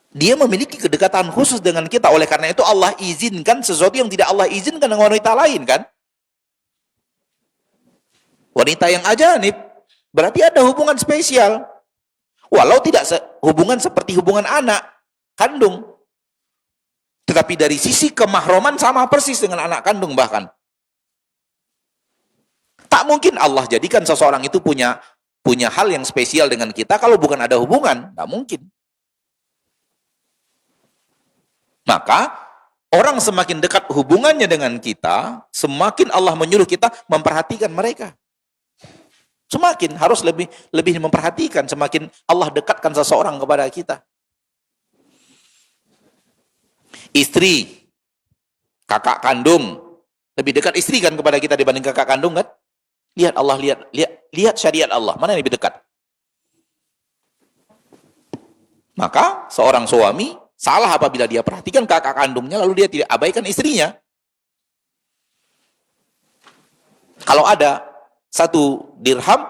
Dia memiliki kedekatan khusus dengan kita. Oleh karena itu Allah izinkan sesuatu yang tidak Allah izinkan dengan wanita lain kan. Wanita yang ajanib berarti ada hubungan spesial. Walau tidak hubungan seperti hubungan anak kandung. Tetapi dari sisi kemahroman sama persis dengan anak kandung bahkan. Tak mungkin Allah jadikan seseorang itu punya hal yang spesial dengan kita kalau bukan ada hubungan. Tak mungkin. Maka, orang semakin dekat hubungannya dengan kita, semakin Allah menyuruh kita memperhatikan mereka. Semakin harus lebih memperhatikan, semakin Allah dekatkan seseorang kepada kita. Istri, kakak kandung, lebih dekat istri kan kepada kita dibanding kakak kandung kan? Lihat Allah, lihat syariat Allah, mana yang lebih dekat? Maka, seorang suami salah apabila dia perhatikan kakak kandungnya lalu dia tidak abaikan istrinya. Kalau ada satu dirham,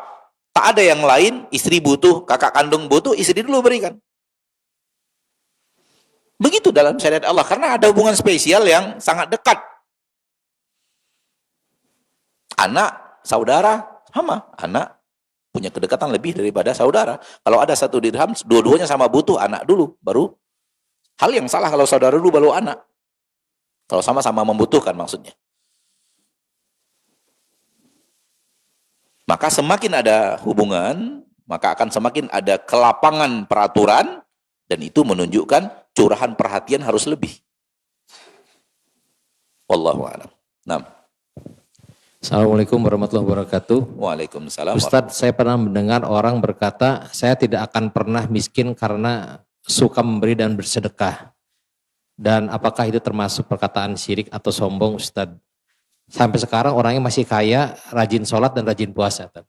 tak ada yang lain, istri butuh, kakak kandung butuh, istri dulu berikan. Begitu dalam syariat Allah, karena ada hubungan spesial yang sangat dekat. Anak, saudara, sama. Anak punya kedekatan lebih daripada saudara. Kalau ada satu dirham, dua-duanya sama butuh, anak dulu, baru. Hal yang salah kalau saudara dulu baru anak. Kalau sama-sama membutuhkan maksudnya. Maka semakin ada hubungan, maka akan semakin ada kelapangan peraturan, dan itu menunjukkan curahan perhatian harus lebih. Wallahu a'lam. Nah. Assalamualaikum warahmatullahi wabarakatuh. Waalaikumsalam. Ustadz, saya pernah mendengar orang berkata, saya tidak akan pernah miskin karena suka memberi dan bersedekah. Dan apakah itu termasuk perkataan syirik atau sombong, Ustadz? Sampai sekarang orangnya masih kaya, rajin sholat dan rajin puasa. Ustadz.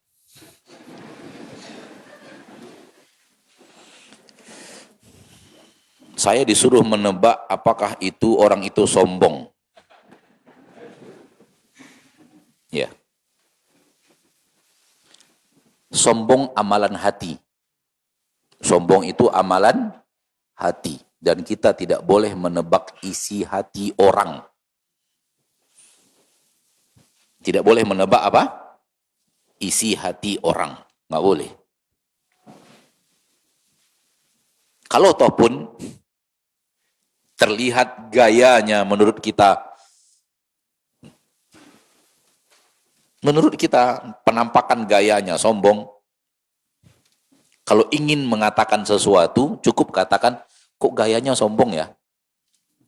Saya disuruh menebak apakah itu orang itu sombong. Ya. Sombong amalan hati. Sombong itu amalan hati. Dan kita tidak boleh menebak isi hati orang. Tidak boleh menebak apa? Isi hati orang. Nggak boleh. Kalau toh pun terlihat gayanya menurut kita penampakan gayanya sombong. Kalau ingin mengatakan sesuatu, cukup katakan, kok gayanya sombong ya?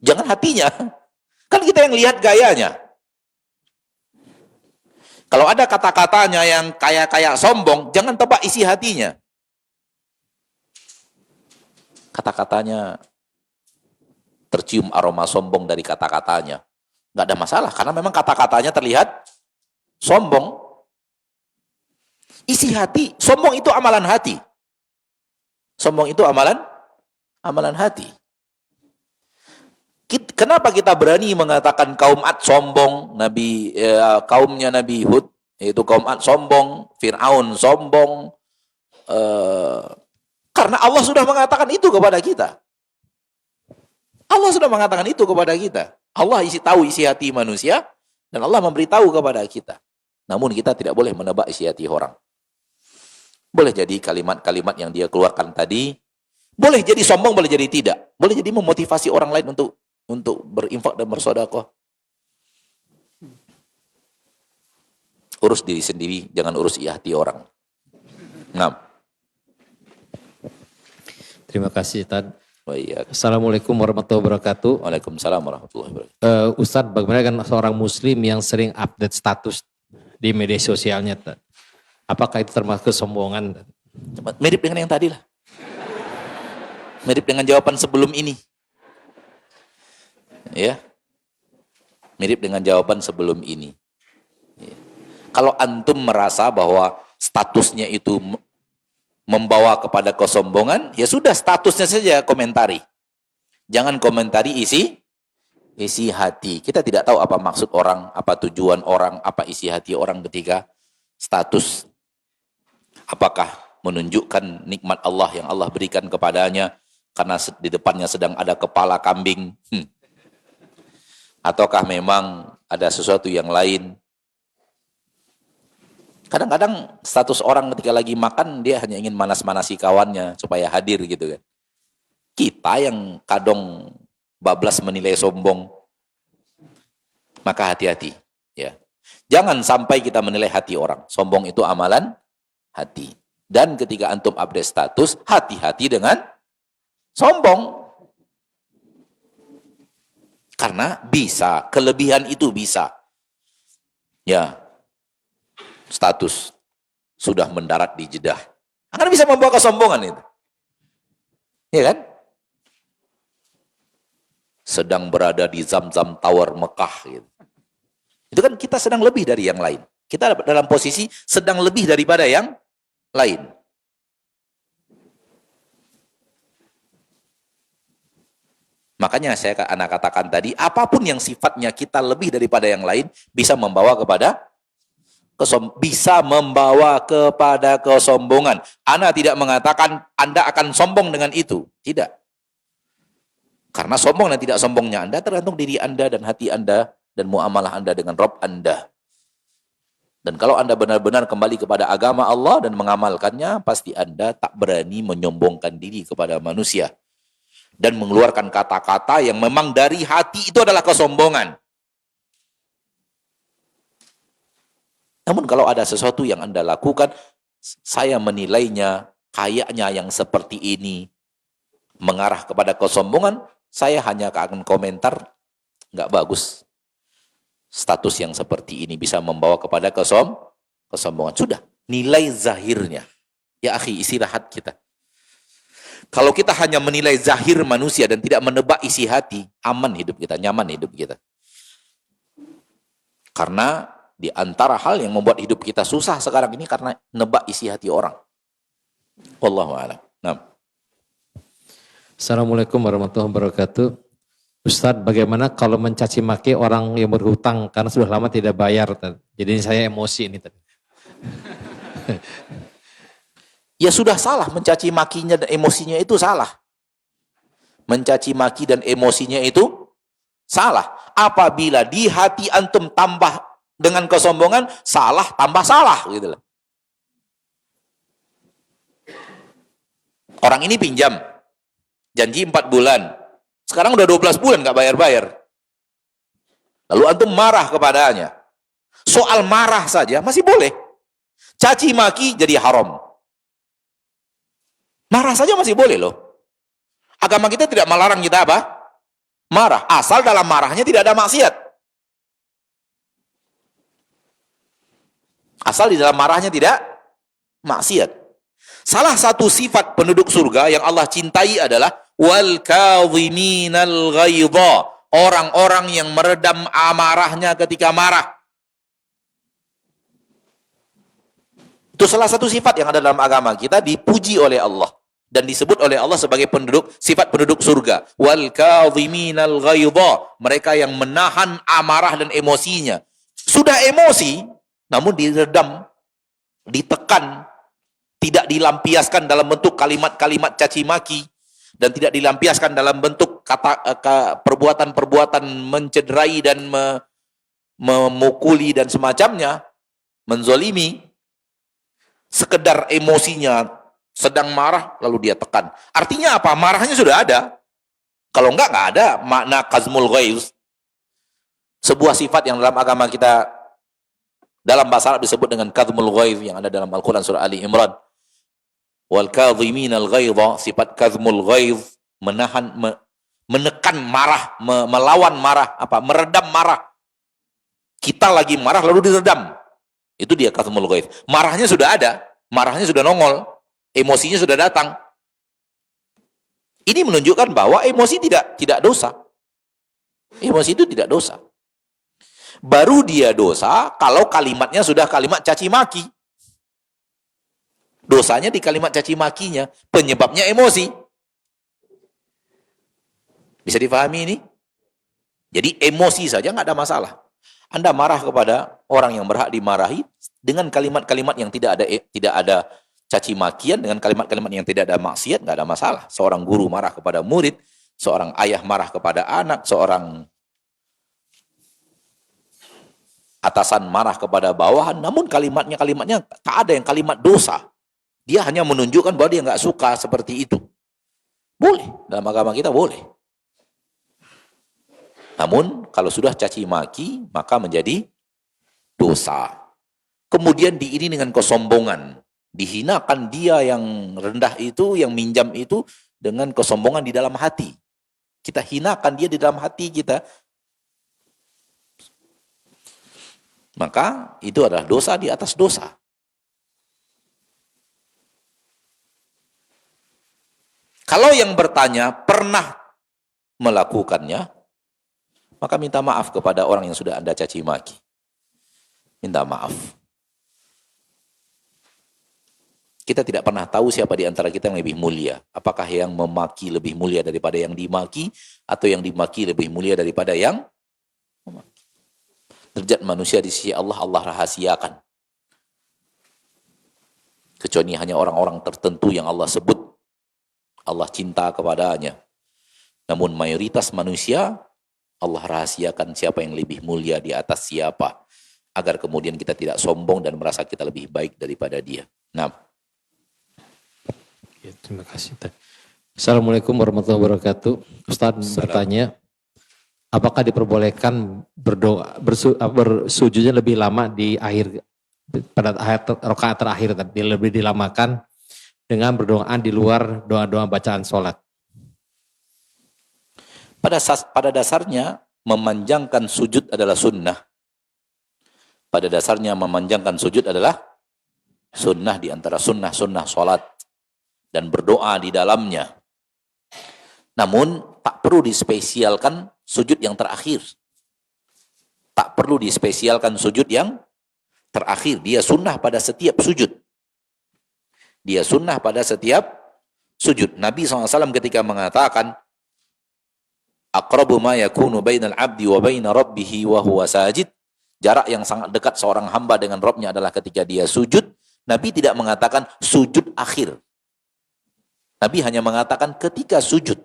Jangan hatinya. Kan kita yang lihat gayanya. Kalau ada kata-katanya yang kayak sombong, jangan tebak isi hatinya. Kata-katanya tercium aroma sombong dari kata-katanya. Nggak ada masalah, karena memang kata-katanya terlihat sombong. Isi hati, sombong itu amalan hati. Sombong itu amalan hati. Kenapa kita berani mengatakan kaum Ad sombong, kaumnya Nabi Hud, yaitu kaum Ad sombong, Fir'aun sombong, karena Allah sudah mengatakan itu kepada kita. Allah sudah mengatakan itu kepada kita. Allah tahu isi hati manusia, dan Allah memberitahu kepada kita. Namun kita tidak boleh menebak isi hati orang. Boleh jadi kalimat-kalimat yang dia keluarkan tadi, boleh jadi sombong, boleh jadi tidak. Boleh jadi memotivasi orang lain untuk berinfak dan bersedekah. Urus diri sendiri, jangan urus hati orang. Nah. Terima kasih, Ustadz. Oh, iya. Assalamualaikum warahmatullahi wabarakatuh. Waalaikumsalam warahmatullahi wabarakatuh. Ustadz, bagaimana dengan seorang muslim yang sering update status di media sosialnya? Apakah itu termasuk kesombongan? Mirip dengan yang tadi lah. Mirip dengan jawaban sebelum ini. Ya. Mirip dengan jawaban sebelum ini. Ya. Kalau antum merasa bahwa statusnya itu membawa kepada kesombongan, ya sudah statusnya saja komentari. Jangan komentari isi hati. Kita tidak tahu apa maksud orang, apa tujuan orang, apa isi hati orang ketika status. Apakah menunjukkan nikmat Allah yang Allah berikan kepadanya karena di depannya sedang ada kepala kambing? Ataukah memang ada sesuatu yang lain? Kadang-kadang status orang ketika lagi makan, dia hanya ingin manas-manasi kawannya supaya hadir gitu kan. Kita yang kadang bablas menilai sombong, maka hati-hati. Ya. Jangan sampai kita menilai hati orang. Sombong itu amalan hati. Dan ketika antum update status, hati-hati dengan sombong. Karena bisa, kelebihan itu bisa. Ya. Status sudah mendarat di Jeddah. Akan bisa membawa kesombongan itu. Iya kan? Sedang berada di Zamzam Tower Mekah gitu. Itu kan kita sedang lebih dari yang lain. Kita dalam posisi sedang lebih daripada yang lain. Makanya anak katakan tadi, apapun yang sifatnya kita lebih daripada yang lain bisa membawa kepada kesombongan. Ana tidak mengatakan Anda akan sombong dengan itu. Tidak. Karena sombong dan tidak sombongnya Anda tergantung diri Anda dan hati Anda dan muamalah Anda dengan Rabb Anda. Dan kalau Anda benar-benar kembali kepada agama Allah dan mengamalkannya, pasti Anda tak berani menyombongkan diri kepada manusia. Dan mengeluarkan kata-kata yang memang dari hati itu adalah kesombongan. Namun kalau ada sesuatu yang Anda lakukan, saya menilainya kayaknya yang seperti ini mengarah kepada kesombongan, saya hanya akan komentar, nggak bagus. status yang seperti ini bisa membawa kepada kesombongan. Sudah, nilai zahirnya. Ya akhi, istirahat kita. Kalau kita hanya menilai zahir manusia dan tidak menebak isi hati, aman hidup kita, nyaman hidup kita. Karena di antara hal yang membuat hidup kita susah sekarang ini karena nebak isi hati orang. Wallahu a'lam. Nah. Assalamualaikum warahmatullahi wabarakatuh. Ustadz, bagaimana kalau mencaci maki orang yang berhutang karena sudah lama tidak bayar? Jadi saya emosi ini. Ya sudah salah mencaci makinya dan emosinya itu salah. Mencaci maki dan emosinya itu salah. Apabila di hati antum tambah dengan kesombongan, salah tambah salah gitu loh. Orang ini pinjam, janji 4 bulan. Sekarang udah 12 bulan nggak bayar-bayar. Lalu antum marah kepadanya. Soal marah saja masih boleh. Caci maki jadi haram. Marah saja masih boleh loh. Agama kita tidak melarang kita apa? Marah. Asal dalam marahnya tidak ada maksiat. Asal di dalam marahnya tidak maksiat. Salah satu sifat penduduk surga yang Allah cintai adalah wal kadhiminal ghaidha. Orang-orang yang meredam amarahnya ketika marah. Itu salah satu sifat yang ada dalam agama kita, dipuji oleh Allah dan disebut oleh Allah sebagai sifat penduduk surga. Wal kadhiminal ghaidha, mereka yang menahan amarah dan emosinya. Sudah emosi namun diredam, ditekan, tidak dilampiaskan dalam bentuk kalimat-kalimat caci maki dan tidak dilampiaskan dalam bentuk perbuatan-perbuatan mencederai dan memukuli dan semacamnya, menzolimi. Sekedar emosinya sedang marah lalu dia tekan. Artinya apa? Marahnya sudah ada. Kalau enggak ada makna kazmul ghaiz. Sebuah sifat yang dalam agama kita dalam bahasa Arab disebut dengan kazmul ghaiz yang ada dalam Al-Qur'an surah Ali Imran. Wal kadhiminal ghaidha, sifat kazmul ghaiz, menahan, menekan marah, melawan marah, meredam marah. Kita lagi marah lalu diredam. Itu dia kazmul ghaiz. Marahnya sudah ada, marahnya sudah nongol. Emosinya sudah datang. Ini menunjukkan bahwa emosi tidak dosa. Emosi itu tidak dosa. Baru dia dosa kalau kalimatnya sudah kalimat caci maki. Dosanya di kalimat caci makinya, penyebabnya emosi. Bisa difahami ini? Jadi emosi saja nggak ada masalah. Anda marah kepada orang yang berhak dimarahi dengan kalimat-kalimat yang tidak ada caci makian, dengan kalimat-kalimat yang tidak ada maksiat, nggak ada masalah. Seorang guru marah kepada murid, seorang ayah marah kepada anak, seorang atasan marah kepada bawahan, namun kalimatnya tak ada yang kalimat dosa. Dia hanya menunjukkan bahwa dia nggak suka seperti itu. Boleh, dalam agama kita boleh. Namun kalau sudah caci maki, maka menjadi dosa. Kemudian diiringi dengan kesombongan. Dihinakan dia yang rendah itu, yang minjam itu, dengan kesombongan di dalam hati. Kita hinakan dia di dalam hati kita. Maka itu adalah dosa di atas dosa. Kalau yang bertanya pernah melakukannya, maka minta maaf kepada orang yang sudah Anda caci maki. Minta maaf. Kita tidak pernah tahu siapa di antara kita yang lebih mulia. Apakah yang memaki lebih mulia daripada yang dimaki, atau yang dimaki lebih mulia daripada yang memaki. Derajat manusia di sisi Allah, Allah rahasiakan. Kecuali hanya orang-orang tertentu yang Allah sebut, Allah cinta kepadanya. Namun mayoritas manusia, Allah rahasiakan siapa yang lebih mulia di atas siapa. Agar kemudian kita tidak sombong dan merasa kita lebih baik daripada dia. Nah. Ya, terima kasih. Assalamualaikum warahmatullahi wabarakatuh. Ustaz bertanya, apakah diperbolehkan bersujudnya lebih lama di akhir, pada rakaat terakhir, lebih dilamakan dengan berdoa di luar doa-doa bacaan sholat? Pada dasarnya memanjangkan sujud adalah sunnah, pada dasarnya memanjangkan sujud adalah sunnah di antara sunnah-sunnah salat dan berdoa di dalamnya. Namun tak perlu dispesialkan sujud yang terakhir. Tak perlu dispesialkan sujud yang terakhir. Dia sunnah pada setiap sujud. Dia sunnah pada setiap sujud. Nabi SAW ketika mengatakan, aqrabu ma yakunu bainal abdi wa baina rabbihi wa huwa sajid. Jarak yang sangat dekat seorang hamba dengan Rabbnya adalah ketika dia sujud. Nabi tidak mengatakan sujud akhir. Nabi hanya mengatakan ketika sujud.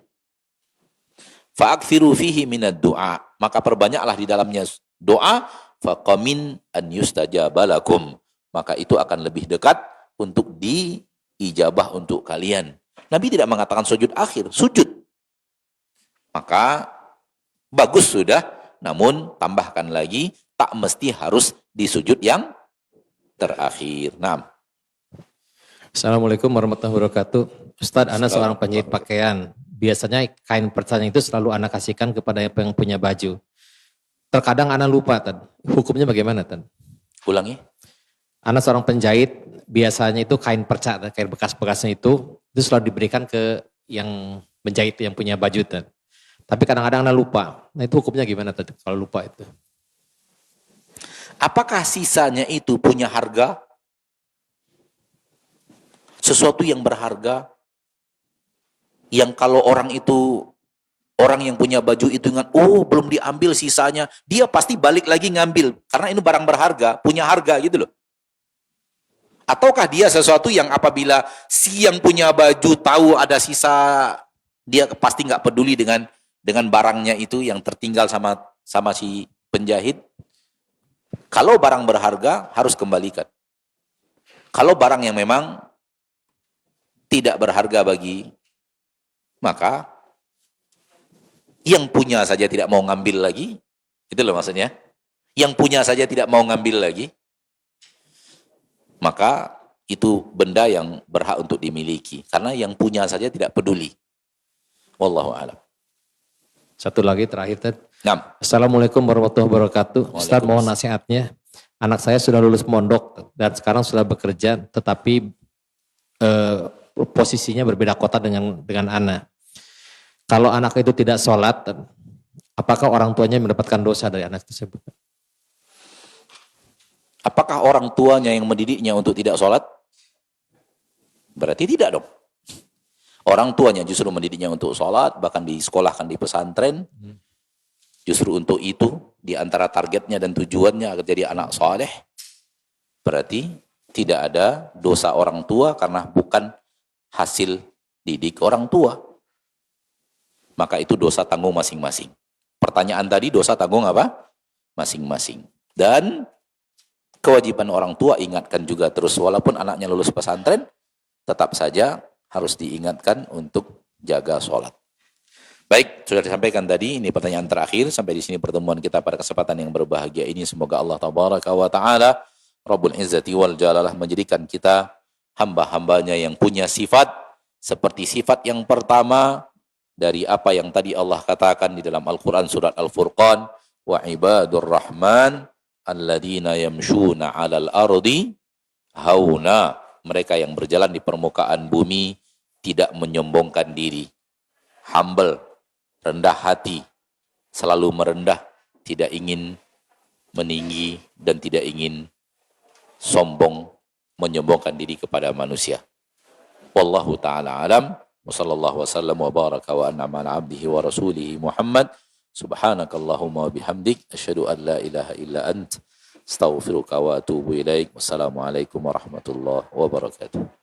Fa'akthiru fihi minad du'a. Maka perbanyaklah di dalamnya doa. Faqamin an yustajaba lakum. Maka itu akan lebih dekat untuk diijabah untuk kalian. Nabi tidak mengatakan sujud akhir, sujud. Maka bagus sudah, namun tambahkan lagi, tak mesti harus di sujud yang terakhir. Nah. Assalamualaikum warahmatullahi wabarakatuh. Ustadz, Ana seorang penjahit pakaian. Biasanya kain percanya itu selalu Ana kasihkan kepada yang punya baju. Terkadang Ana lupa, Tan. Hukumnya bagaimana, Tan? Ulangi. Ana seorang penjahit, biasanya itu kain perca, kain bekas-bekasnya itu selalu diberikan ke yang menjahit, yang punya baju, Tan. Tapi kadang-kadang Ana lupa. Nah itu hukumnya gimana, Tan, kalau lupa itu? Apakah sisanya itu punya harga? Sesuatu yang berharga, yang kalau orang yang punya baju itu ingat, oh belum diambil sisanya, dia pasti balik lagi ngambil, karena ini barang berharga, punya harga gitu loh. Ataukah dia sesuatu yang apabila si yang punya baju tahu ada sisa, dia pasti nggak peduli dengan barangnya itu yang tertinggal sama si penjahit. Kalau barang berharga harus kembalikan. Kalau barang yang memang tidak berharga bagi, maka yang punya saja tidak mau ngambil lagi, itu loh maksudnya. Yang punya saja tidak mau ngambil lagi, maka itu benda yang berhak untuk dimiliki. Karena yang punya saja tidak peduli. Wallahu a'lam. Satu lagi terakhir, Tad. Nah. Assalamualaikum warahmatullahi wabarakatuh. Ustaz, mohon nasihatnya. Anak saya sudah lulus mondok dan sekarang sudah bekerja, tetapi posisinya berbeda kota dengan anak. Kalau anak itu tidak sholat, apakah orang tuanya mendapatkan dosa dari anak tersebut? Apakah orang tuanya yang mendidiknya untuk tidak sholat? Berarti tidak dong. Orang tuanya justru mendidiknya untuk sholat, bahkan disekolahkan di pesantren. Justru untuk itu, di antara targetnya dan tujuannya agar jadi anak soleh. Berarti tidak ada dosa orang tua karena bukan hasil didik orang tua. Maka itu dosa tanggung masing-masing. Pertanyaan tadi dosa tanggung apa? Masing-masing. Dan kewajiban orang tua ingatkan juga terus, walaupun anaknya lulus pesantren, tetap saja harus diingatkan untuk jaga sholat. Baik, sudah disampaikan tadi, ini pertanyaan terakhir. Sampai di sini pertemuan kita pada kesempatan yang berbahagia ini. Semoga Allah Tabaraka wa Ta'ala, Rabbul Izzati wal Jalalah, menjadikan kita hamba-hambanya yang punya sifat seperti sifat yang pertama dari apa yang tadi Allah katakan di dalam Al-Quran surat Al-Furqan, wa ibadur rahman alladzina yamshuna 'alal ardi hauna, mereka yang berjalan di permukaan bumi tidak menyombongkan diri, humble, rendah hati, selalu merendah, tidak ingin meninggi dan tidak ingin sombong, menyombongkan diri kepada manusia. Wallahu ta'ala alam, wa sallallahu wasallam wa baraka wa an'ama ala abdihi wa rasulihi Muhammad. Subhanakallahumma wa bihamdik, asyhadu an la ilaha illa ant, astaghfiruka wa atubu ilaik. Wassalamualaikum warahmatullahi wabarakatuh.